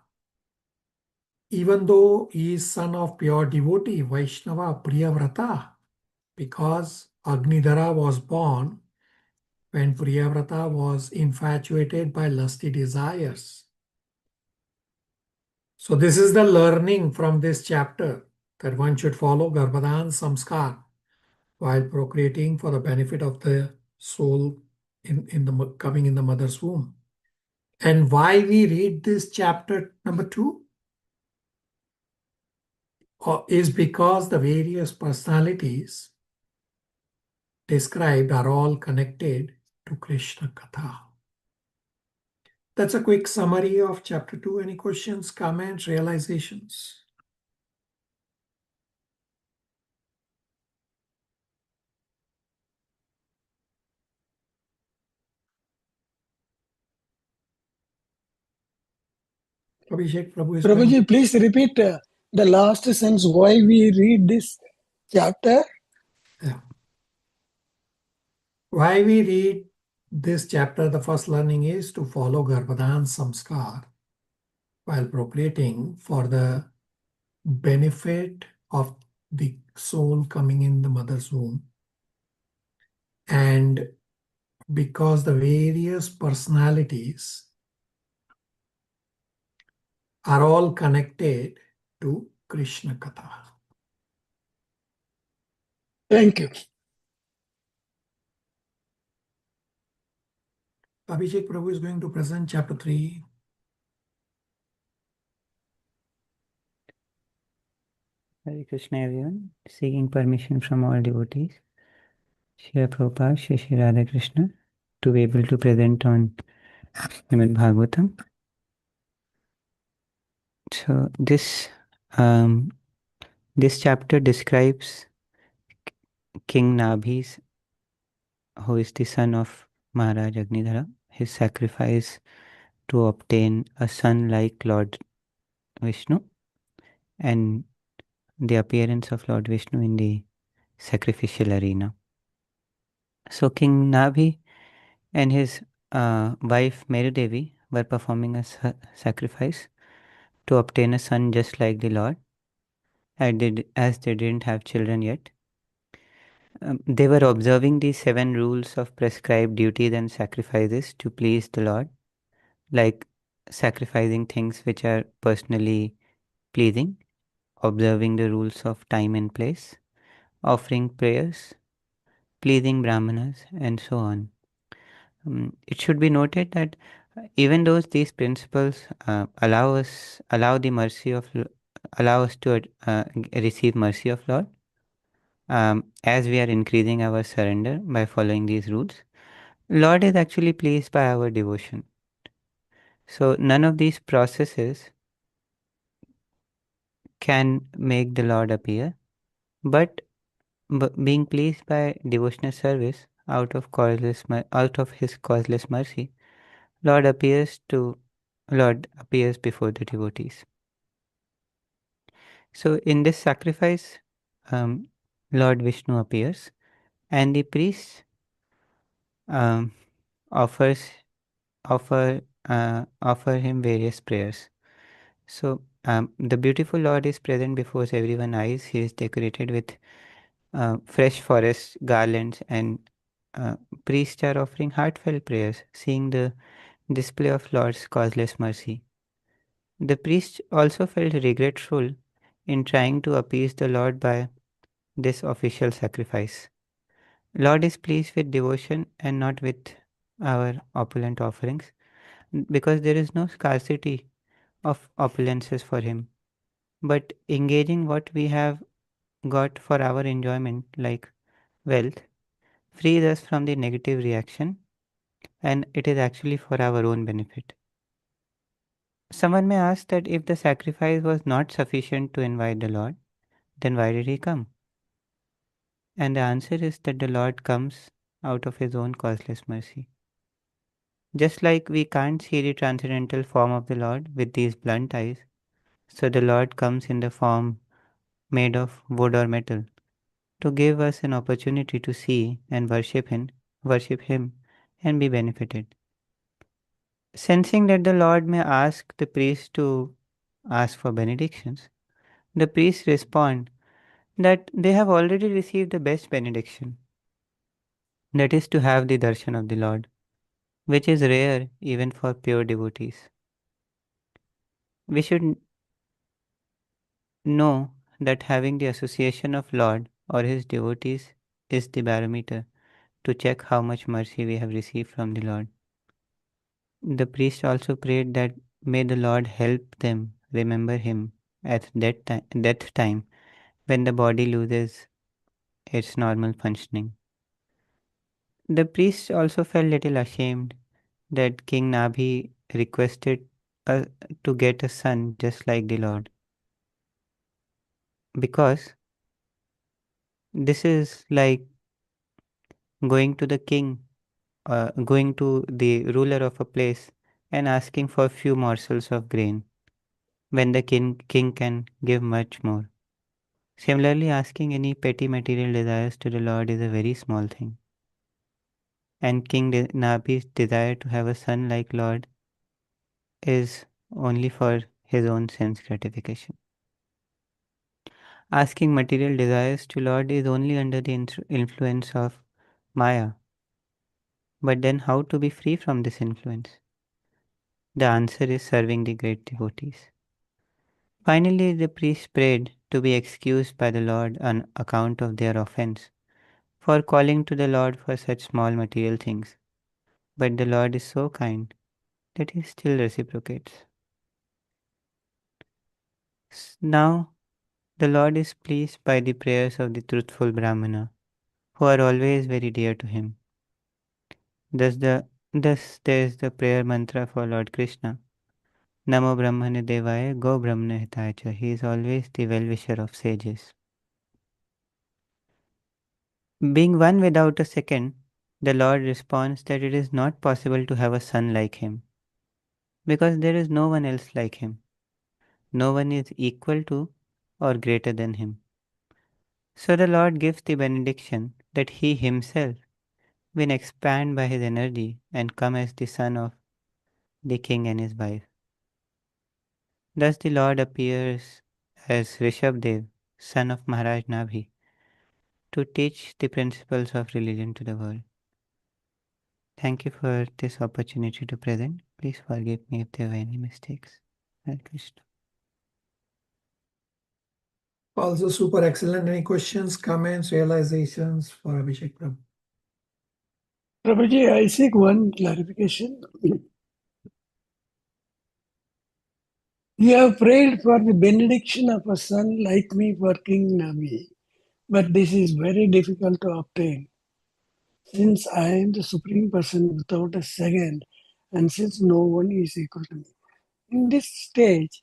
even though he is son of pure devotee, Vaishnava, Priyavrata, because Agnidhara was born when Priyavrata was infatuated by lusty desires. So this is the learning from this chapter, that one should follow Garbhadan Samskar while procreating for the benefit of the soul coming in the mother's womb. And why we read this chapter number 2 is because the various personalities described are all connected to Krishna Katha. That's a quick summary of chapter 2. Any questions, comments, realizations? Abhishek Prabhu is going. Prabhuji, please repeat the last sentence, why we read this chapter. Yeah. Why we read this chapter, the first learning is to follow Garbhadan Samskar while procreating for the benefit of the soul coming in the mother's womb. And because the various personalities are all connected to Krishna Katha. Thank you. Abhishek Prabhu is going to present chapter 3. Hare Krishna everyone, seeking permission from all devotees, Srila Prabhupada, Shri Radha Krishna, to be able to present on Srimad Bhagavatam. So this chapter describes King Nabhi's, who is the son of Maharaj Agnidhara, his sacrifice to obtain a son like Lord Vishnu, and the appearance of Lord Vishnu in the sacrificial arena. So King Nabhi and his wife Meru Devi were performing a sacrifice to obtain a son just like the Lord, as they didn't have children yet. They were observing the 7 rules of prescribed duties and sacrifices to please the Lord, like sacrificing things which are personally pleasing, observing the rules of time and place, offering prayers, pleasing Brahmanas, and so on. It should be noted that even though these principles allow us to receive mercy of Lord, as we are increasing our surrender by following these rules, Lord is actually pleased by our devotion. So none of these processes can make the Lord appear, but being pleased by devotional service out of his causeless mercy, Lord appears before the devotees. So in this sacrifice, Lord Vishnu appears, and the priests offer him various prayers. So the beautiful Lord is present before everyone's eyes. He is decorated with fresh forest garlands, and priests are offering heartfelt prayers, seeing the display of Lord's causeless mercy. The priests also felt regretful in trying to appease the Lord by this official sacrifice. Lord is pleased with devotion and not with our opulent offerings, because there is no scarcity of opulences for him. But engaging what we have got for our enjoyment, like wealth, frees us from the negative reaction, and it is actually for our own benefit. Someone may ask that if the sacrifice was not sufficient to invite the Lord, then why did he come? And the answer is that the Lord comes out of his own causeless mercy. Just like we can't see the transcendental form of the Lord with these blunt eyes, so the Lord comes in the form made of wood or metal to give us an opportunity to see and worship him and be benefited. Sensing that the Lord may ask the priest to ask for benedictions, the priests respond that they have already received the best benediction, that is to have the darshan of the Lord, which is rare even for pure devotees. We should know that having the association of Lord or his devotees is the barometer to check how much mercy we have received from the Lord. The priest also prayed that may the Lord help them remember him at death time when the body loses its normal functioning. The priest also felt little ashamed that King Nabhi requested uh, to get a son just like the Lord, because this is like going to the king, going to the ruler of a place and asking for a few morsels of grain when the king can give much more. Similarly, asking any petty material desires to the Lord is a very small thing. And King Nabi's desire to have a son like Lord is only for his own sense gratification. Asking material desires to Lord is only under the influence of Maya. But then how to be free from this influence? The answer is serving the great devotees. Finally, the priests prayed to be excused by the Lord on account of their offense for calling to the Lord for such small material things. But the Lord is so kind that he still reciprocates. Now, the Lord is pleased by the prayers of the truthful Brahmana, who are always very dear to him. Thus there is the prayer mantra for Lord Krishna. Namo Brahmane Devaya Go Brahmane Hitaya Cha. He is always the well-wisher of sages. Being one without a second, the Lord responds that it is not possible to have a son like him, because there is no one else like him. No one is equal to or greater than him. So the Lord gives the benediction that he himself will expand by his energy and come as the son of the king and his wife. Thus the Lord appears as Rishabdev, son of Maharaj Nabhi, to teach the principles of religion to the world. Thank you for this opportunity to present. Please forgive me if there were any mistakes. Hare Krishna. Also super excellent. Any questions, comments, realizations for Abhishek Prabhu? Prabhuji, I seek one clarification. You have prayed for the benediction of a son like me for King Nami, but this is very difficult to obtain. Since I am the Supreme Person without a second, and since no one is equal to me. In this stage,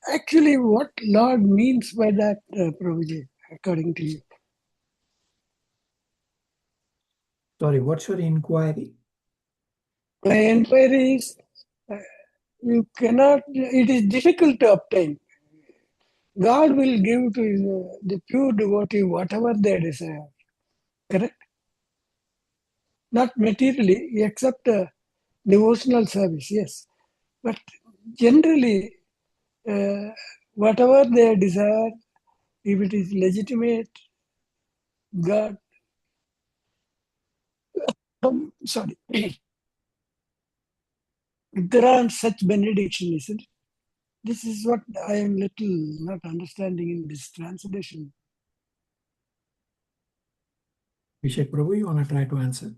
actually what Lord means by that, Prabhuji, according to you? Sorry, what's your inquiry? My inquiry is, you cannot, it is difficult to obtain. God will give to the pure devotee whatever they desire, correct? Not materially, except devotional service, yes. But generally, whatever they desire, if it is legitimate, God, sorry, if there are such benediction, isn't it? This is what I am little not understanding in this translation. Abhishek Prabhu, you want to try to answer?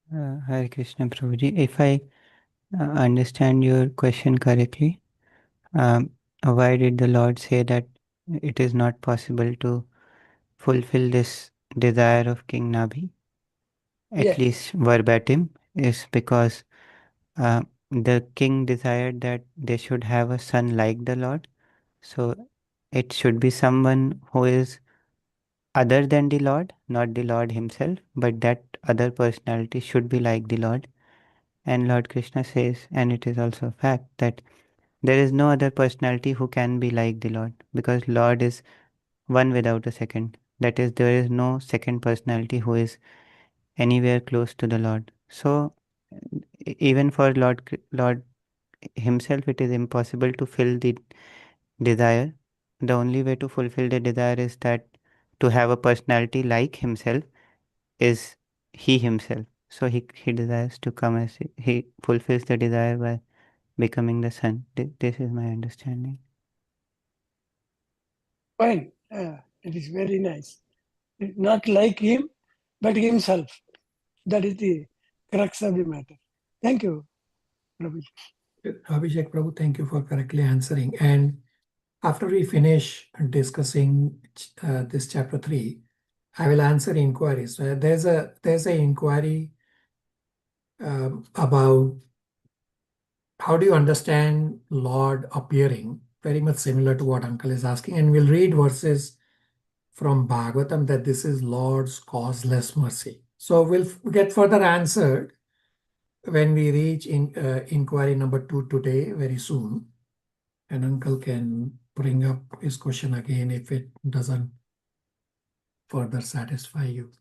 Hare Krishna Prabhuji. If I understand your question correctly, why did the Lord say that it is not possible to fulfill this desire of King Nabhi? At Yeah, least verbatim, is because the king desired that they should have a son like the Lord. So it should be someone who is other than the Lord, not the Lord himself, but that other personality should be like the Lord. And Lord Krishna says, and it is also a fact, that there is no other personality who can be like the Lord, because Lord is one without a second. That is, there is no second personality who is anywhere close to the Lord. So even for Lord himself, it is impossible to fill the desire. The only way to fulfill the desire is that to have a personality like himself is he himself. So he desires to come as he fulfills the desire by becoming the Son. This is my understanding. Fine. It is very nice. Not like him, but himself. That is the crux of the matter. Thank you, Prabhu. Abhishek Prabhu, thank you for correctly answering. And after we finish discussing this chapter 3, I will answer inquiries. So there's an inquiry about how do you understand Lord appearing, very much similar to what Uncle is asking. And we'll read verses from Bhagavatam that this is Lord's causeless mercy. So we'll get further answered when we reach inquiry number 2 today, very soon. And Uncle can bring up his question again if it doesn't further satisfy you.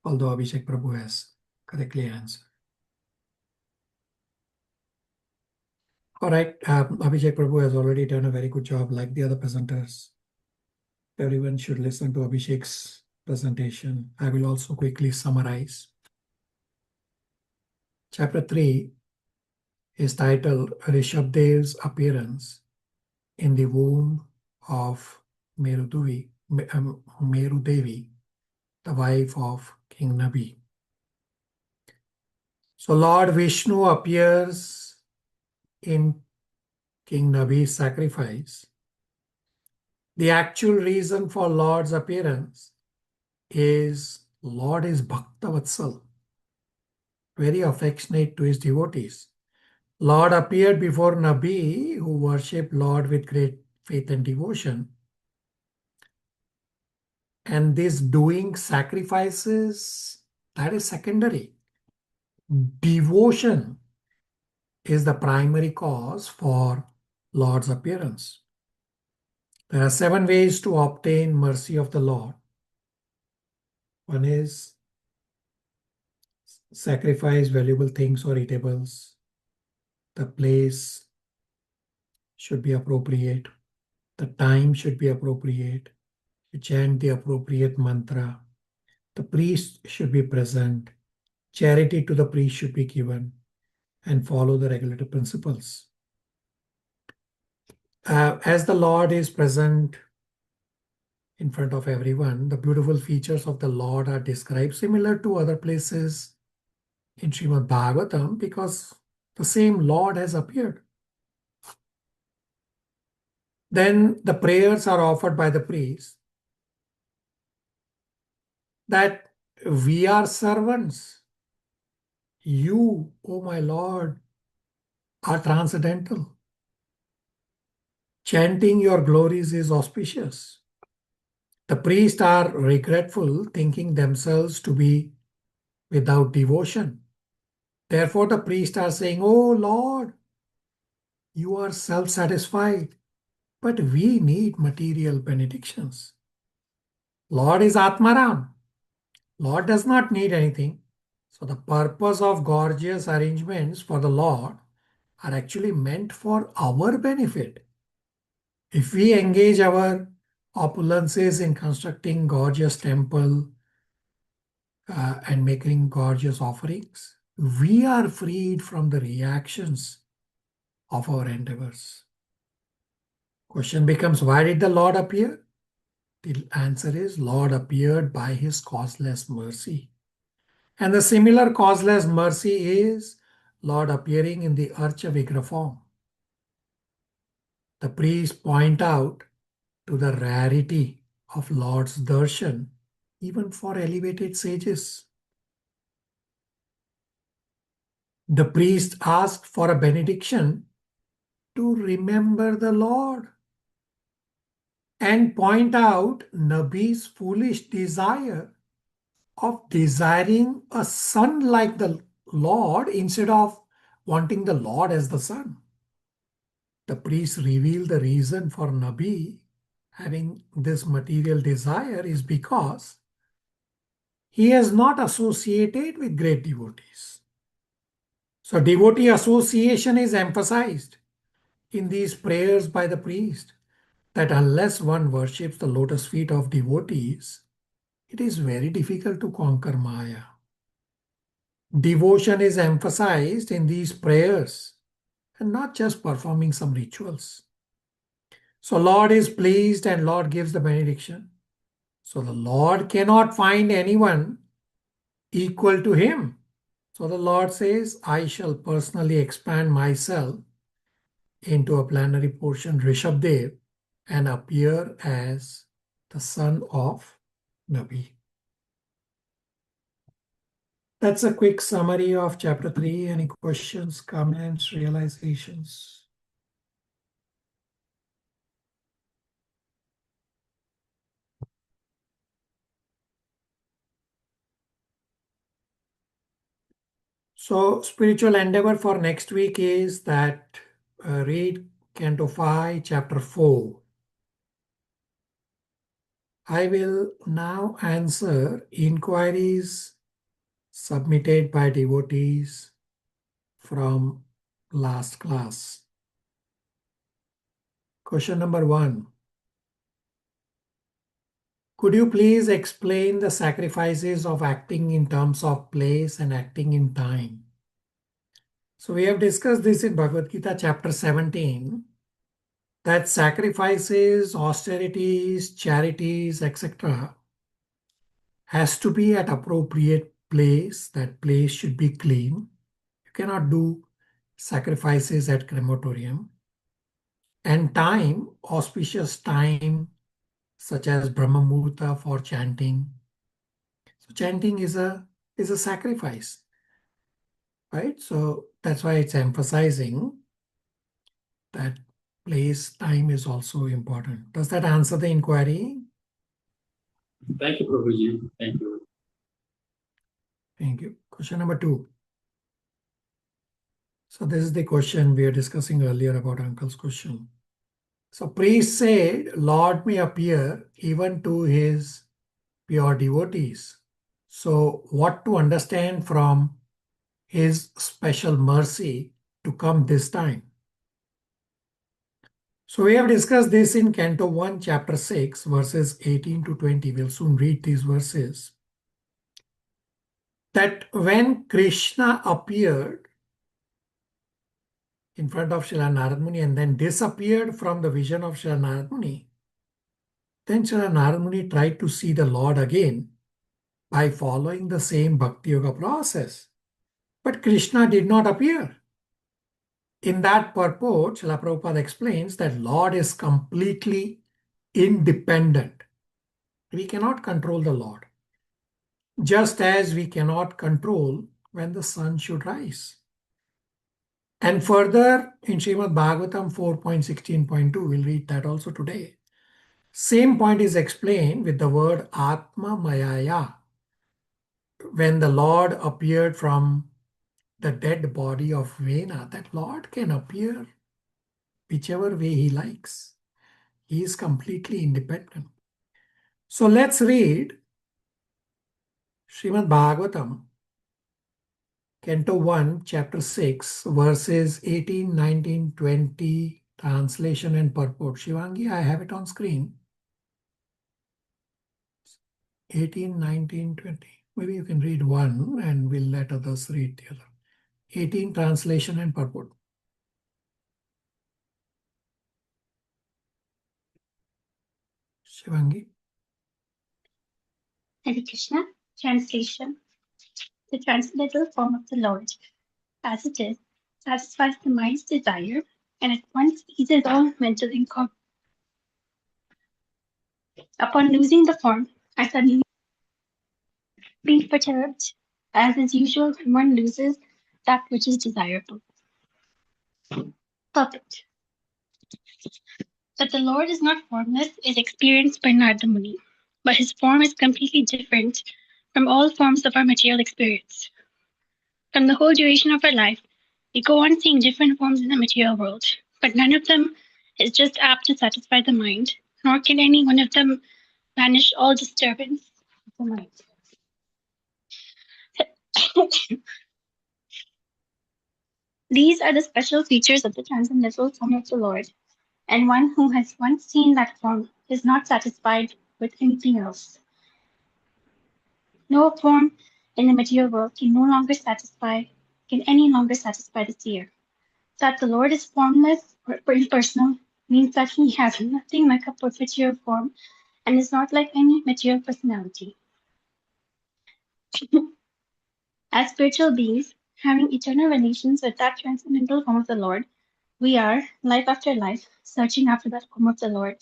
Although Abhishek Prabhu has correctly answered. All right, Abhishek Prabhu has already done a very good job like the other presenters. Everyone should listen to Abhishek's presentation. I will also quickly summarize. Chapter 3 is titled Rishabdev's Appearance in the Womb of Merudevi, the wife of King Nabi. So Lord Vishnu appears in King Nabi's sacrifice. The actual reason for Lord's appearance is Lord is Bhakta Vatsal, very affectionate to his devotees. Lord appeared before Nabi, who worshipped Lord with great faith and devotion. And this doing sacrifices, that is secondary. Devotion is the primary cause for Lord's appearance. There are 7 ways to obtain mercy of the Lord. One is sacrifice valuable things or eatables. The place should be appropriate. The time should be appropriate. You chant the appropriate mantra. The priest should be present. Charity to the priest should be given. And follow the regulative principles. As the Lord is present in front of everyone, the beautiful features of the Lord are described similar to other places in Srimad Bhagavatam because the same Lord has appeared. Then the prayers are offered by the priest that we are servants. You, O my Lord, are transcendental. Chanting your glories is auspicious. The priests are regretful, thinking themselves to be without devotion. Therefore, the priests are saying, Oh Lord, you are self-satisfied, but we need material benedictions. Lord is Atmaram. Lord does not need anything. So the purpose of gorgeous arrangements for the Lord are actually meant for our benefit. If we engage our opulences in constructing gorgeous temple and making gorgeous offerings, we are freed from the reactions of our endeavors. Question becomes, why did the Lord appear? The answer is, Lord appeared by his causeless mercy. And the similar causeless mercy is Lord appearing in the Archa Vigra form. The priests point out to the rarity of Lord's darshan, even for elevated sages. The priest asked for a benediction to remember the Lord and point out Nabi's foolish desire of desiring a son like the Lord instead of wanting the Lord as the son. The priests reveal the reason for Nabi having this material desire is because he is not associated with great devotees. So devotee association is emphasized in these prayers by the priest, that unless one worships the lotus feet of devotees, it is very difficult to conquer Maya. Devotion is emphasized in these prayers and not just performing some rituals. So Lord is pleased and Lord gives the benediction. So the Lord cannot find anyone equal to him. So the Lord says, I shall personally expand myself into a plenary portion, Rishabdev, and appear as the son of Nabi. That's a quick summary of chapter 3. Any questions, comments, realizations? So spiritual endeavor for next week is that read Canto 5, Chapter 4. I will now answer inquiries submitted by devotees from last class. Question number 1. Could you please explain the sacrifices of acting in terms of place and acting in time? So we have discussed this in Bhagavad Gita chapter 17, that sacrifices, austerities, charities, etc. has to be at appropriate place. That place should be clean. You cannot do sacrifices at crematorium. And time, auspicious time, such as Brahma Muhurta for chanting. So chanting is a sacrifice, right? So that's why it's emphasizing that place, time is also important. Does that answer the inquiry? Thank you, Prabhuji. Thank you. Thank you. Question number 2. So this is the question we were discussing earlier about uncle's question. So priest said, Lord may appear even to his pure devotees. So what to understand from his special mercy to come this time? So we have discussed this in Canto 1, Chapter 6, verses 18 to 20. We'll soon read these verses. That when Krishna appeared in front of Srila Narad Muni and then disappeared from the vision of Srila Narad Muni, then Srila Narad Muni tried to see the Lord again by following the same Bhakti Yoga process. But Krishna did not appear. In that purport, Srila Prabhupada explains that Lord is completely independent. We cannot control the Lord, just as we cannot control when the sun should rise. And further, in Srimad Bhagavatam 4.16.2, we'll read that also today. Same point is explained with the word Atma Mayaya. When the Lord appeared from the dead body of Vena, that Lord can appear whichever way he likes. He is completely independent. So let's read Srimad Bhagavatam, Canto 1, Chapter 6, verses 18, 19, 20, translation and purport. Shivangi, I have it on screen. 18, 19, 20. Maybe you can read one and we'll let others read the other. 18, translation and purport. Shivangi. Hare Krishna. Translation. The transcendental form of the Lord, as it is, satisfies the mind's desire and at once eases all mental income. Upon losing the form, I suddenly feel perturbed, as is usual when one loses that which is desirable. Perfect. That the Lord is not formless is experienced by Narada Muni, but his form is completely different from all forms of our material experience. From the whole duration of our life, we go on seeing different forms in the material world, but none of them is just apt to satisfy the mind, nor can any one of them banish all disturbance of the mind. These are the special features of the transcendental form of the Lord, and one who has once seen that form is not satisfied with anything else. No form in the material world can any longer satisfy the seer. That the Lord is formless or impersonal means that he has nothing like a perpetual form and is not like any material personality. As spiritual beings, having eternal relations with that transcendental form of the Lord, we are, life after life, searching after that form of the Lord,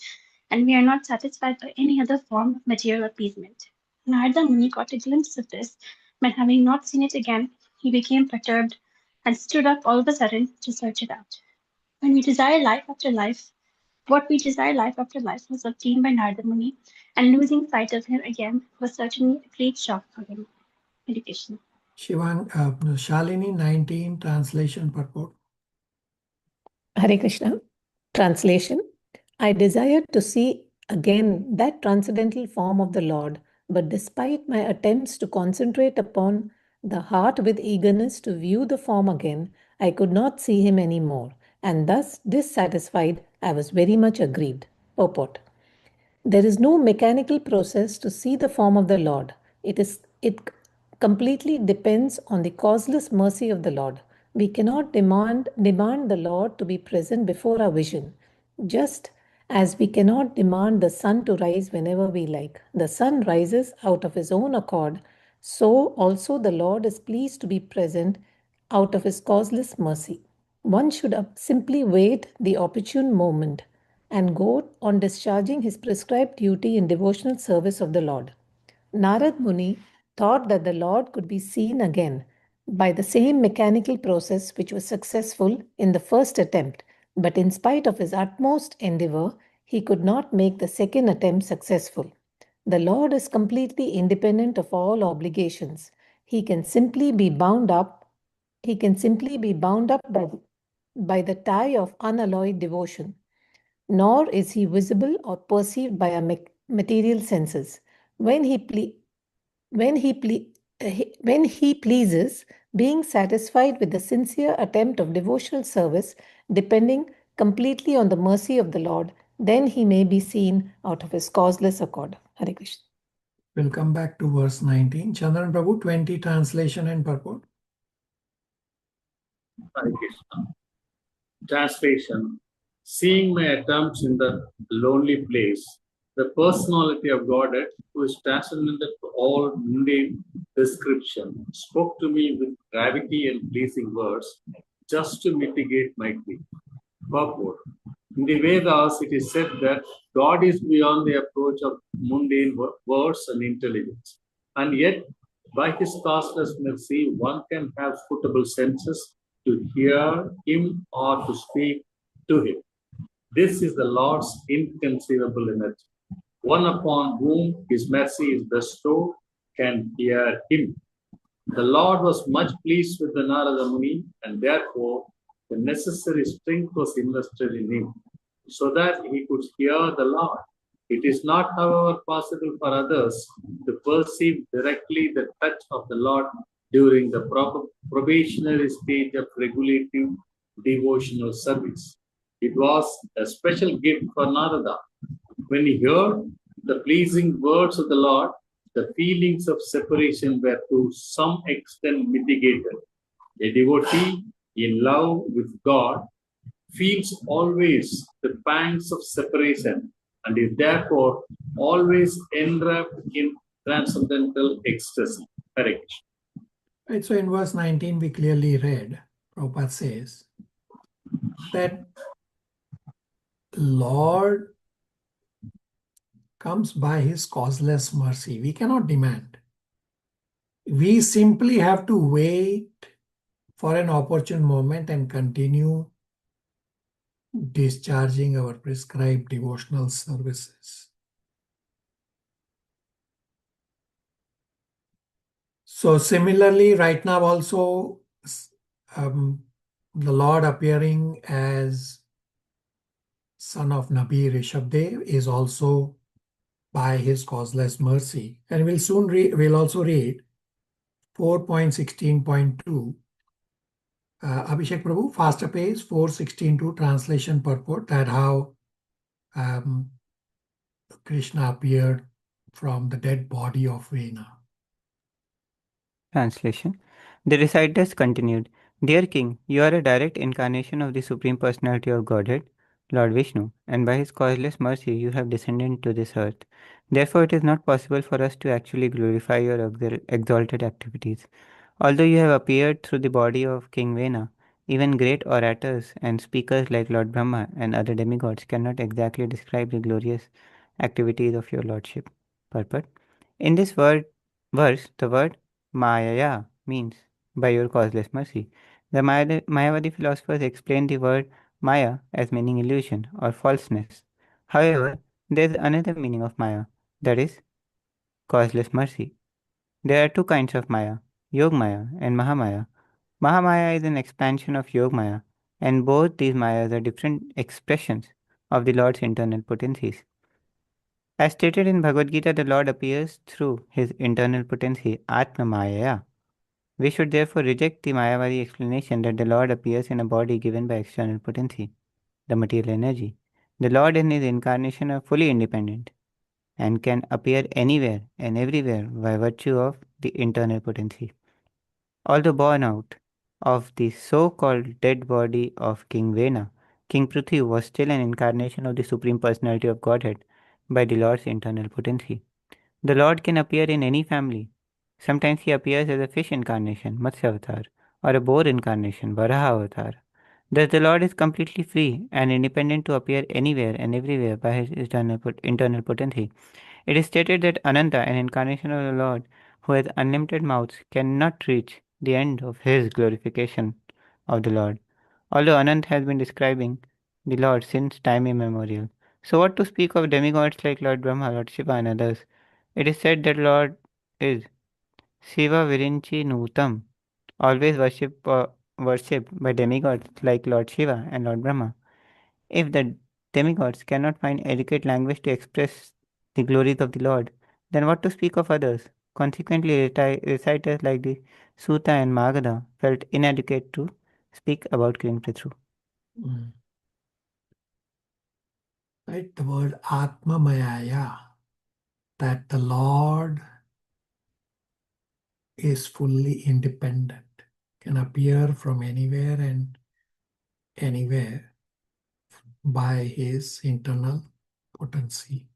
and we are not satisfied by any other form of material appeasement. Narada Muni got a glimpse of this, but having not seen it again, he became perturbed and stood up all of a sudden to search it out. When we desire life after life, what we desire life after life was obtained by Narada Muni, and losing sight of him again was certainly a great shock for him. Meditation. Shalini 19 translation purport. Hare Krishna. Translation. I desired to see again that transcendental form of the Lord, but despite my attempts to concentrate upon the heart with eagerness to view the form again, I could not see him any more, and thus dissatisfied, I was very much aggrieved. Purport. There is no mechanical process to see the form of the Lord. It completely depends on the causeless mercy of the Lord. We cannot demand the Lord to be present before our vision, just as we cannot demand the sun to rise whenever we like. The sun rises out of his own accord, so also the Lord is pleased to be present out of his causeless mercy. One should simply wait the opportune moment and go on discharging his prescribed duty in devotional service of the Lord. Narad Muni thought that the Lord could be seen again by the same mechanical process which was successful in the first attempt, but in spite of his utmost endeavor, he could not make the second attempt successful. The Lord is completely independent of all obligations. He can simply be bound up by the tie of unalloyed devotion. Nor is he visible or perceived by our material senses. When he pleases, being satisfied with the sincere attempt of devotional service, depending completely on the mercy of the Lord, then he may be seen out of his causeless accord. Hare Krishna. We'll come back to verse 19. Chandran Prabhu, 20 translation and purport. Hare Krishna. Translation. Seeing my attempts in the lonely place, the personality of Godhead, who is transcendent to all mundane description, spoke to me with gravity and pleasing words, just to mitigate my grief. Purport. In the Vedas, it is said that God is beyond the approach of mundane words and intelligence, and yet, by his causeless mercy, one can have suitable senses to hear him or to speak to him. This is the Lord's inconceivable energy. One upon whom his mercy is bestowed can hear him. The Lord was much pleased with the Narada Muni, and therefore the necessary strength was invested in him, so that he could hear the Lord. It is not, however, possible for others to perceive directly the touch of the Lord during the probationary stage of regulative devotional service. It was a special gift for Narada. When he heard the pleasing words of the Lord, the feelings of separation were to some extent mitigated. A devotee in love with God feels always the pangs of separation and is therefore always enwrapped in transcendental ecstasy. Hare Krishna. Right, so in verse 19, we clearly read, Prabhupada says, that Lord comes by his causeless mercy. We cannot demand. We simply have to wait for an opportune moment and continue discharging our prescribed devotional services. So similarly, right now also, the Lord appearing as son of Nabi Rishabdev is also by his causeless mercy. And we'll also read 4.16.2. Abhishek Prabhu, faster pace, 4.16.2 translation purport, that how Krishna appeared from the dead body of Vena. Translation. The reciters continued, Dear King, you are a direct incarnation of the Supreme Personality of Godhead, Lord Vishnu, and by his causeless mercy you have descended to this earth. Therefore, it is not possible for us to actually glorify your exalted activities. Although you have appeared through the body of King Vena, even great orators and speakers like Lord Brahma and other demigods cannot exactly describe the glorious activities of your lordship. Purport. In this verse, the word Maya means by your causeless mercy. The Mayavadi philosophers explain the word Maya as meaning illusion or falseness. However, there is another meaning of Maya, that is causeless mercy. There are two kinds of Maya, Yogmaya and Mahamaya. Mahamaya is an expansion of Yogmaya, and both these Mayas are different expressions of the Lord's internal potencies. As stated in Bhagavad Gita, the Lord appears through his internal potency, Atma Maya. We should therefore reject the Mayavadi explanation that the Lord appears in a body given by external potency, the material energy. The Lord and his incarnation are fully independent and can appear anywhere and everywhere by virtue of the internal potency. Although born out of the so-called dead body of King Vena, King Prithvi was still an incarnation of the Supreme Personality of Godhead by the Lord's internal potency. The Lord can appear in any family. Sometimes he appears as a fish incarnation, Matsya Avatar, or a boar incarnation, Varaha Avatar. Thus, the Lord is completely free and independent to appear anywhere and everywhere by his internal potency. It is stated that Ananta, an incarnation of the Lord who has unlimited mouths, cannot reach the end of his glorification of the Lord. Although Anant has been describing the Lord since time immemorial. So, what to speak of demigods like Lord Brahma, Lord Shiva, and others? It is said that Lord is Shiva Virinchi Nutam, always worshipped by demigods like Lord Shiva and Lord Brahma. If the demigods cannot find adequate language to express the glories of the Lord, then what to speak of others? Consequently, reciters like the Suta and Magadha felt inadequate to speak about King Prithru. Right, the word Atma Mayaya, that the Lord is fully independent, can appear from anywhere and anywhere by his internal potency.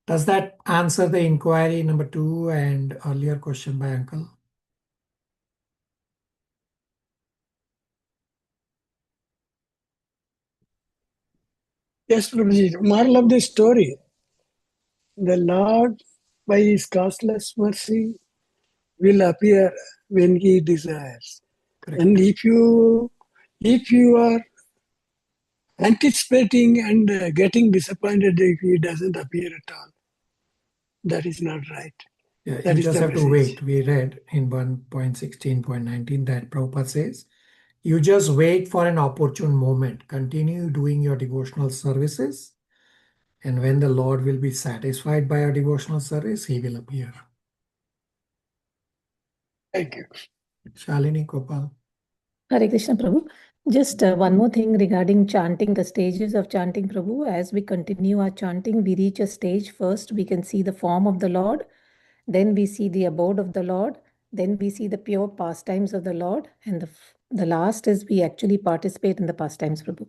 Does that answer the inquiry number 2 and earlier question by Uncle? Yes, Prabhuji. Moral of the story. The Lord, by his causeless mercy, will appear when he desires. Correct. And if you are anticipating and getting disappointed if he doesn't appear at all, that is not right. Yeah, That you is just the have to message. wait. We read in 1.16.19 that Prabhupada says, you just wait for an opportune moment. Continue doing your devotional services. And when the Lord will be satisfied by your devotional service, he will appear. Thank you. Shalini Gopal. Hare Krishna Prabhu. Just one more thing regarding chanting, the stages of chanting Prabhu. As we continue our chanting, we reach a stage. First, we can see the form of the Lord. Then we see the abode of the Lord. Then we see the pure pastimes of the Lord. And the last is we actually participate in the pastimes, Prabhu.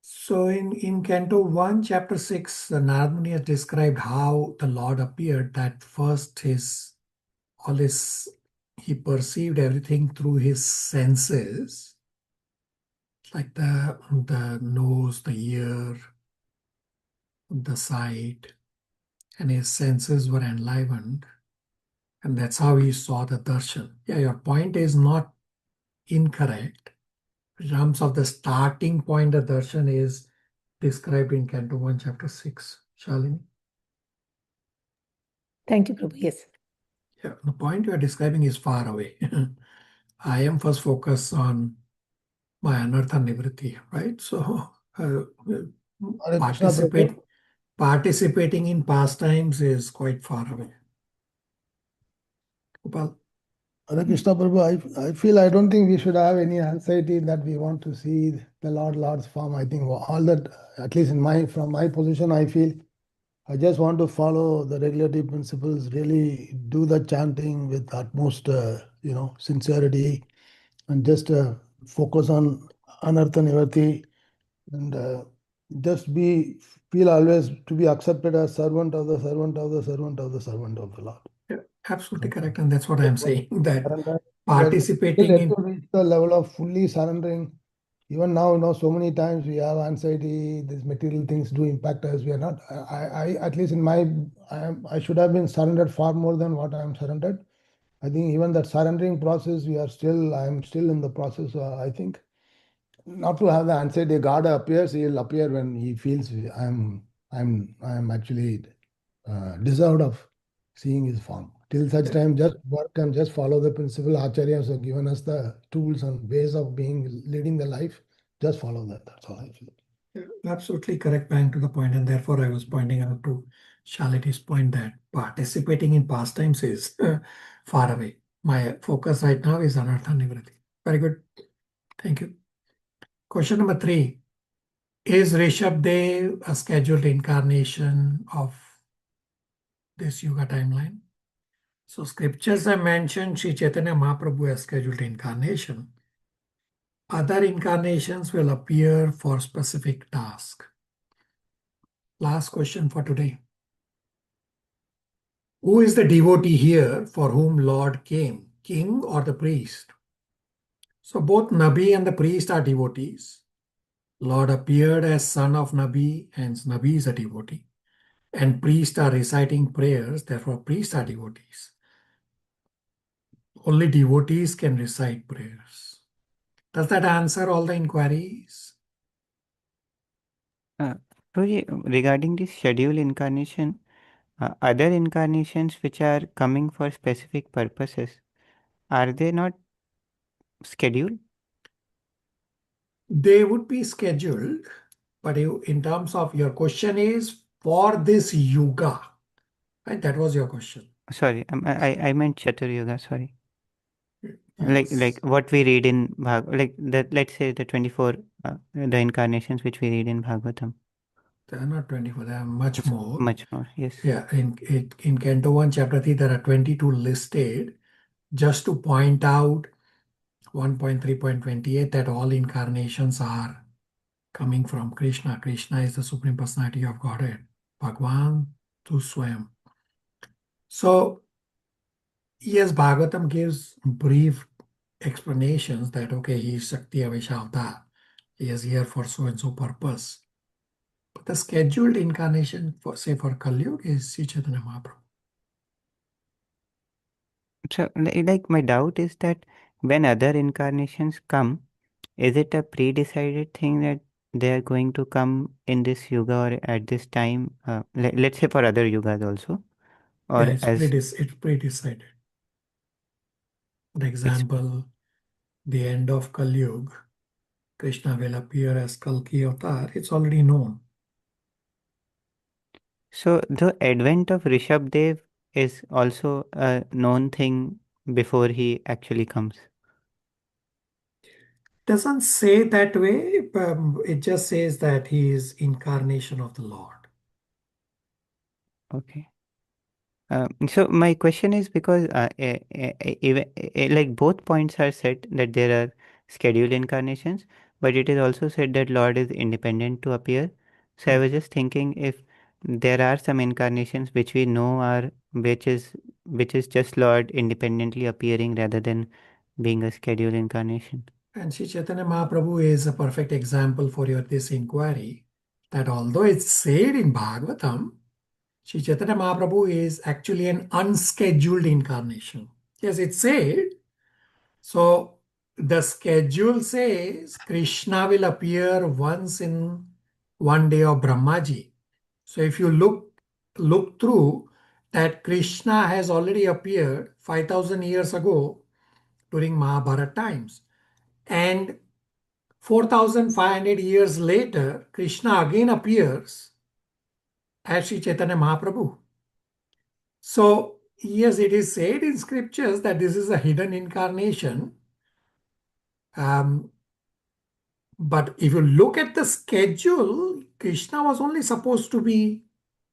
So in Canto 1, Chapter 6, Narad Muni has described how the Lord appeared, that first he perceived everything through his senses, like the nose, the ear, the sight, and his senses were enlivened. And that's how he saw the darshan. Yeah, your point is not incorrect. In terms of the starting point, the darshan is described in Canto 1, Chapter 6. Shalini? Thank you, Prabhu. Yes. Yeah, the point you are describing is far away. I am first focused on my anartha nivritti, right? So Hare Krishna, Prabhu. participating in pastimes is quite far away. Gopal? Hare Krishna, Prabhu. I feel I don't think we should have any anxiety that we want to see the Lord's form. I think all that, at least from my position, I feel I just want to follow the regulatory principles, really do the chanting with utmost, sincerity, and just focus on anartha nivati, and just feel always to be accepted as servant of the servant of the servant of the servant of the Lord. Yeah, absolutely correct. And that's what I'm saying, that Surrender. participating We are in... yet to reach the level of fully surrendering. Even now, so many times we have anxiety, these material things do impact us. We are not, at least I should have been surrendered far more than what I am surrendered. I think even that surrendering process, I am still in the process. I think not to have the anxiety. God appears, he'll appear when he feels I'm actually deserved of seeing his form. Till such time, just work and just follow the principle. Acharyas have given us the tools and ways of leading the life. Just follow that. That's all I feel. Yeah, absolutely correct, bang to the point, and therefore I was pointing out to Shaliti's point that participating in pastimes is far away. My focus right now is anartha nivritti. Very good. Thank you. Question number 3. Is Rishabdev a scheduled incarnation of this Yuga timeline? So scriptures have mentioned Sri Chaitanya Mahaprabhu as scheduled incarnation. Other incarnations will appear for specific task. Last question for today. Who is the devotee here for whom Lord came, king or the priest? So both Nabi and the priest are devotees. Lord appeared as son of Nabi, hence Nabi is a devotee. And priests are reciting prayers, therefore priests are devotees. Only devotees can recite prayers. Does that answer all the inquiries? Prabhuji, regarding this scheduled incarnation, other incarnations which are coming for specific purposes, are they not scheduled? They would be scheduled, but in terms of your question is for this yuga, right? That was your question. Sorry, I meant Chatur Yuga, sorry. Yes. Like what we read in let's say the 24 the incarnations which we read in Bhagavatam. They are not 24, they are much more. Much more, yes. Yeah, in Canto 1, Chapter 3, there are 22 listed, just to point out 1.3.28 that all incarnations are coming from Krishna. Krishna is the Supreme Personality of Godhead, Bhagwan tu Swayam. So, yes, Bhagavatam gives brief explanations that, okay, he is Shakti Aveshavta, he is here for so and so purpose. But the scheduled incarnation, for Kali Yuga is Sri Chaitanya Mahaprabhu. So like my doubt is that when other incarnations come, is it a pre-decided thing that they are going to come in this yuga or at this time? Let's say for other yugas also, or Yeah, it's pre-decided. For example, the end of Kali Yuga, Krishna will appear as Kalki Avatar. It's already known. So the advent of Rishabdev is also a known thing before he actually comes. Doesn't say that way. It just says that he is incarnation of the Lord. Okay. So my question is because like both points are said that there are scheduled incarnations, but it is also said that Lord is independent to appear. So I was just thinking if there are some incarnations which we know are which is just Lord independently appearing rather than being a scheduled incarnation. And Sri Chaitanya Mahaprabhu is a perfect example for this inquiry, that although it's said in Bhagavatam, Sri Chaitanya Mahaprabhu is actually an unscheduled incarnation. Yes, it's said. So the schedule says Krishna will appear once in one day of Brahmaji. So if you look through that, Krishna has already appeared 5,000 years ago during Mahabharata times. And 4,500 years later, Krishna again appears as Sri Chaitanya Mahaprabhu. So, yes, it is said in scriptures that this is a hidden incarnation. But if you look at the schedule, Krishna was only supposed to be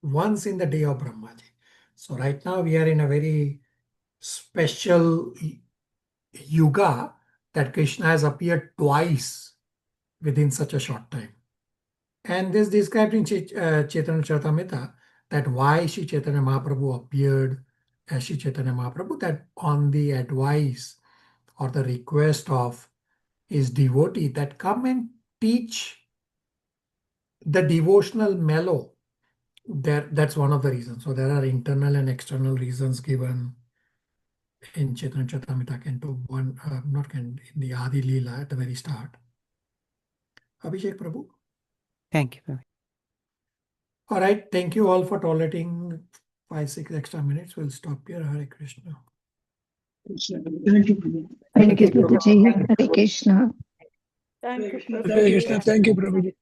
once in the day of Brahmaji. So right now we are in a very special yuga that Krishna has appeared twice within such a short time. And this described in Chaitanya Charitamrita that why Sri Chaitanya Mahaprabhu appeared as Sri Chaitanya Mahaprabhu, that on the advice or the request of his devotee that come and teach the devotional mellow. That's one of the reasons. So there are internal and external reasons given in Chaitanya Charitamrita Canto 1, in the Adi Leela at the very start. Abhishek Prabhu. Thank you, Prabhu. All right. Thank you all for tolerating 5-6 extra minutes. We'll stop here. Hare Krishna. Thank you. Thank you, Prabhuji. Hare Krishna. Thank you, Hare Krishna. Thank you, Prabhuji.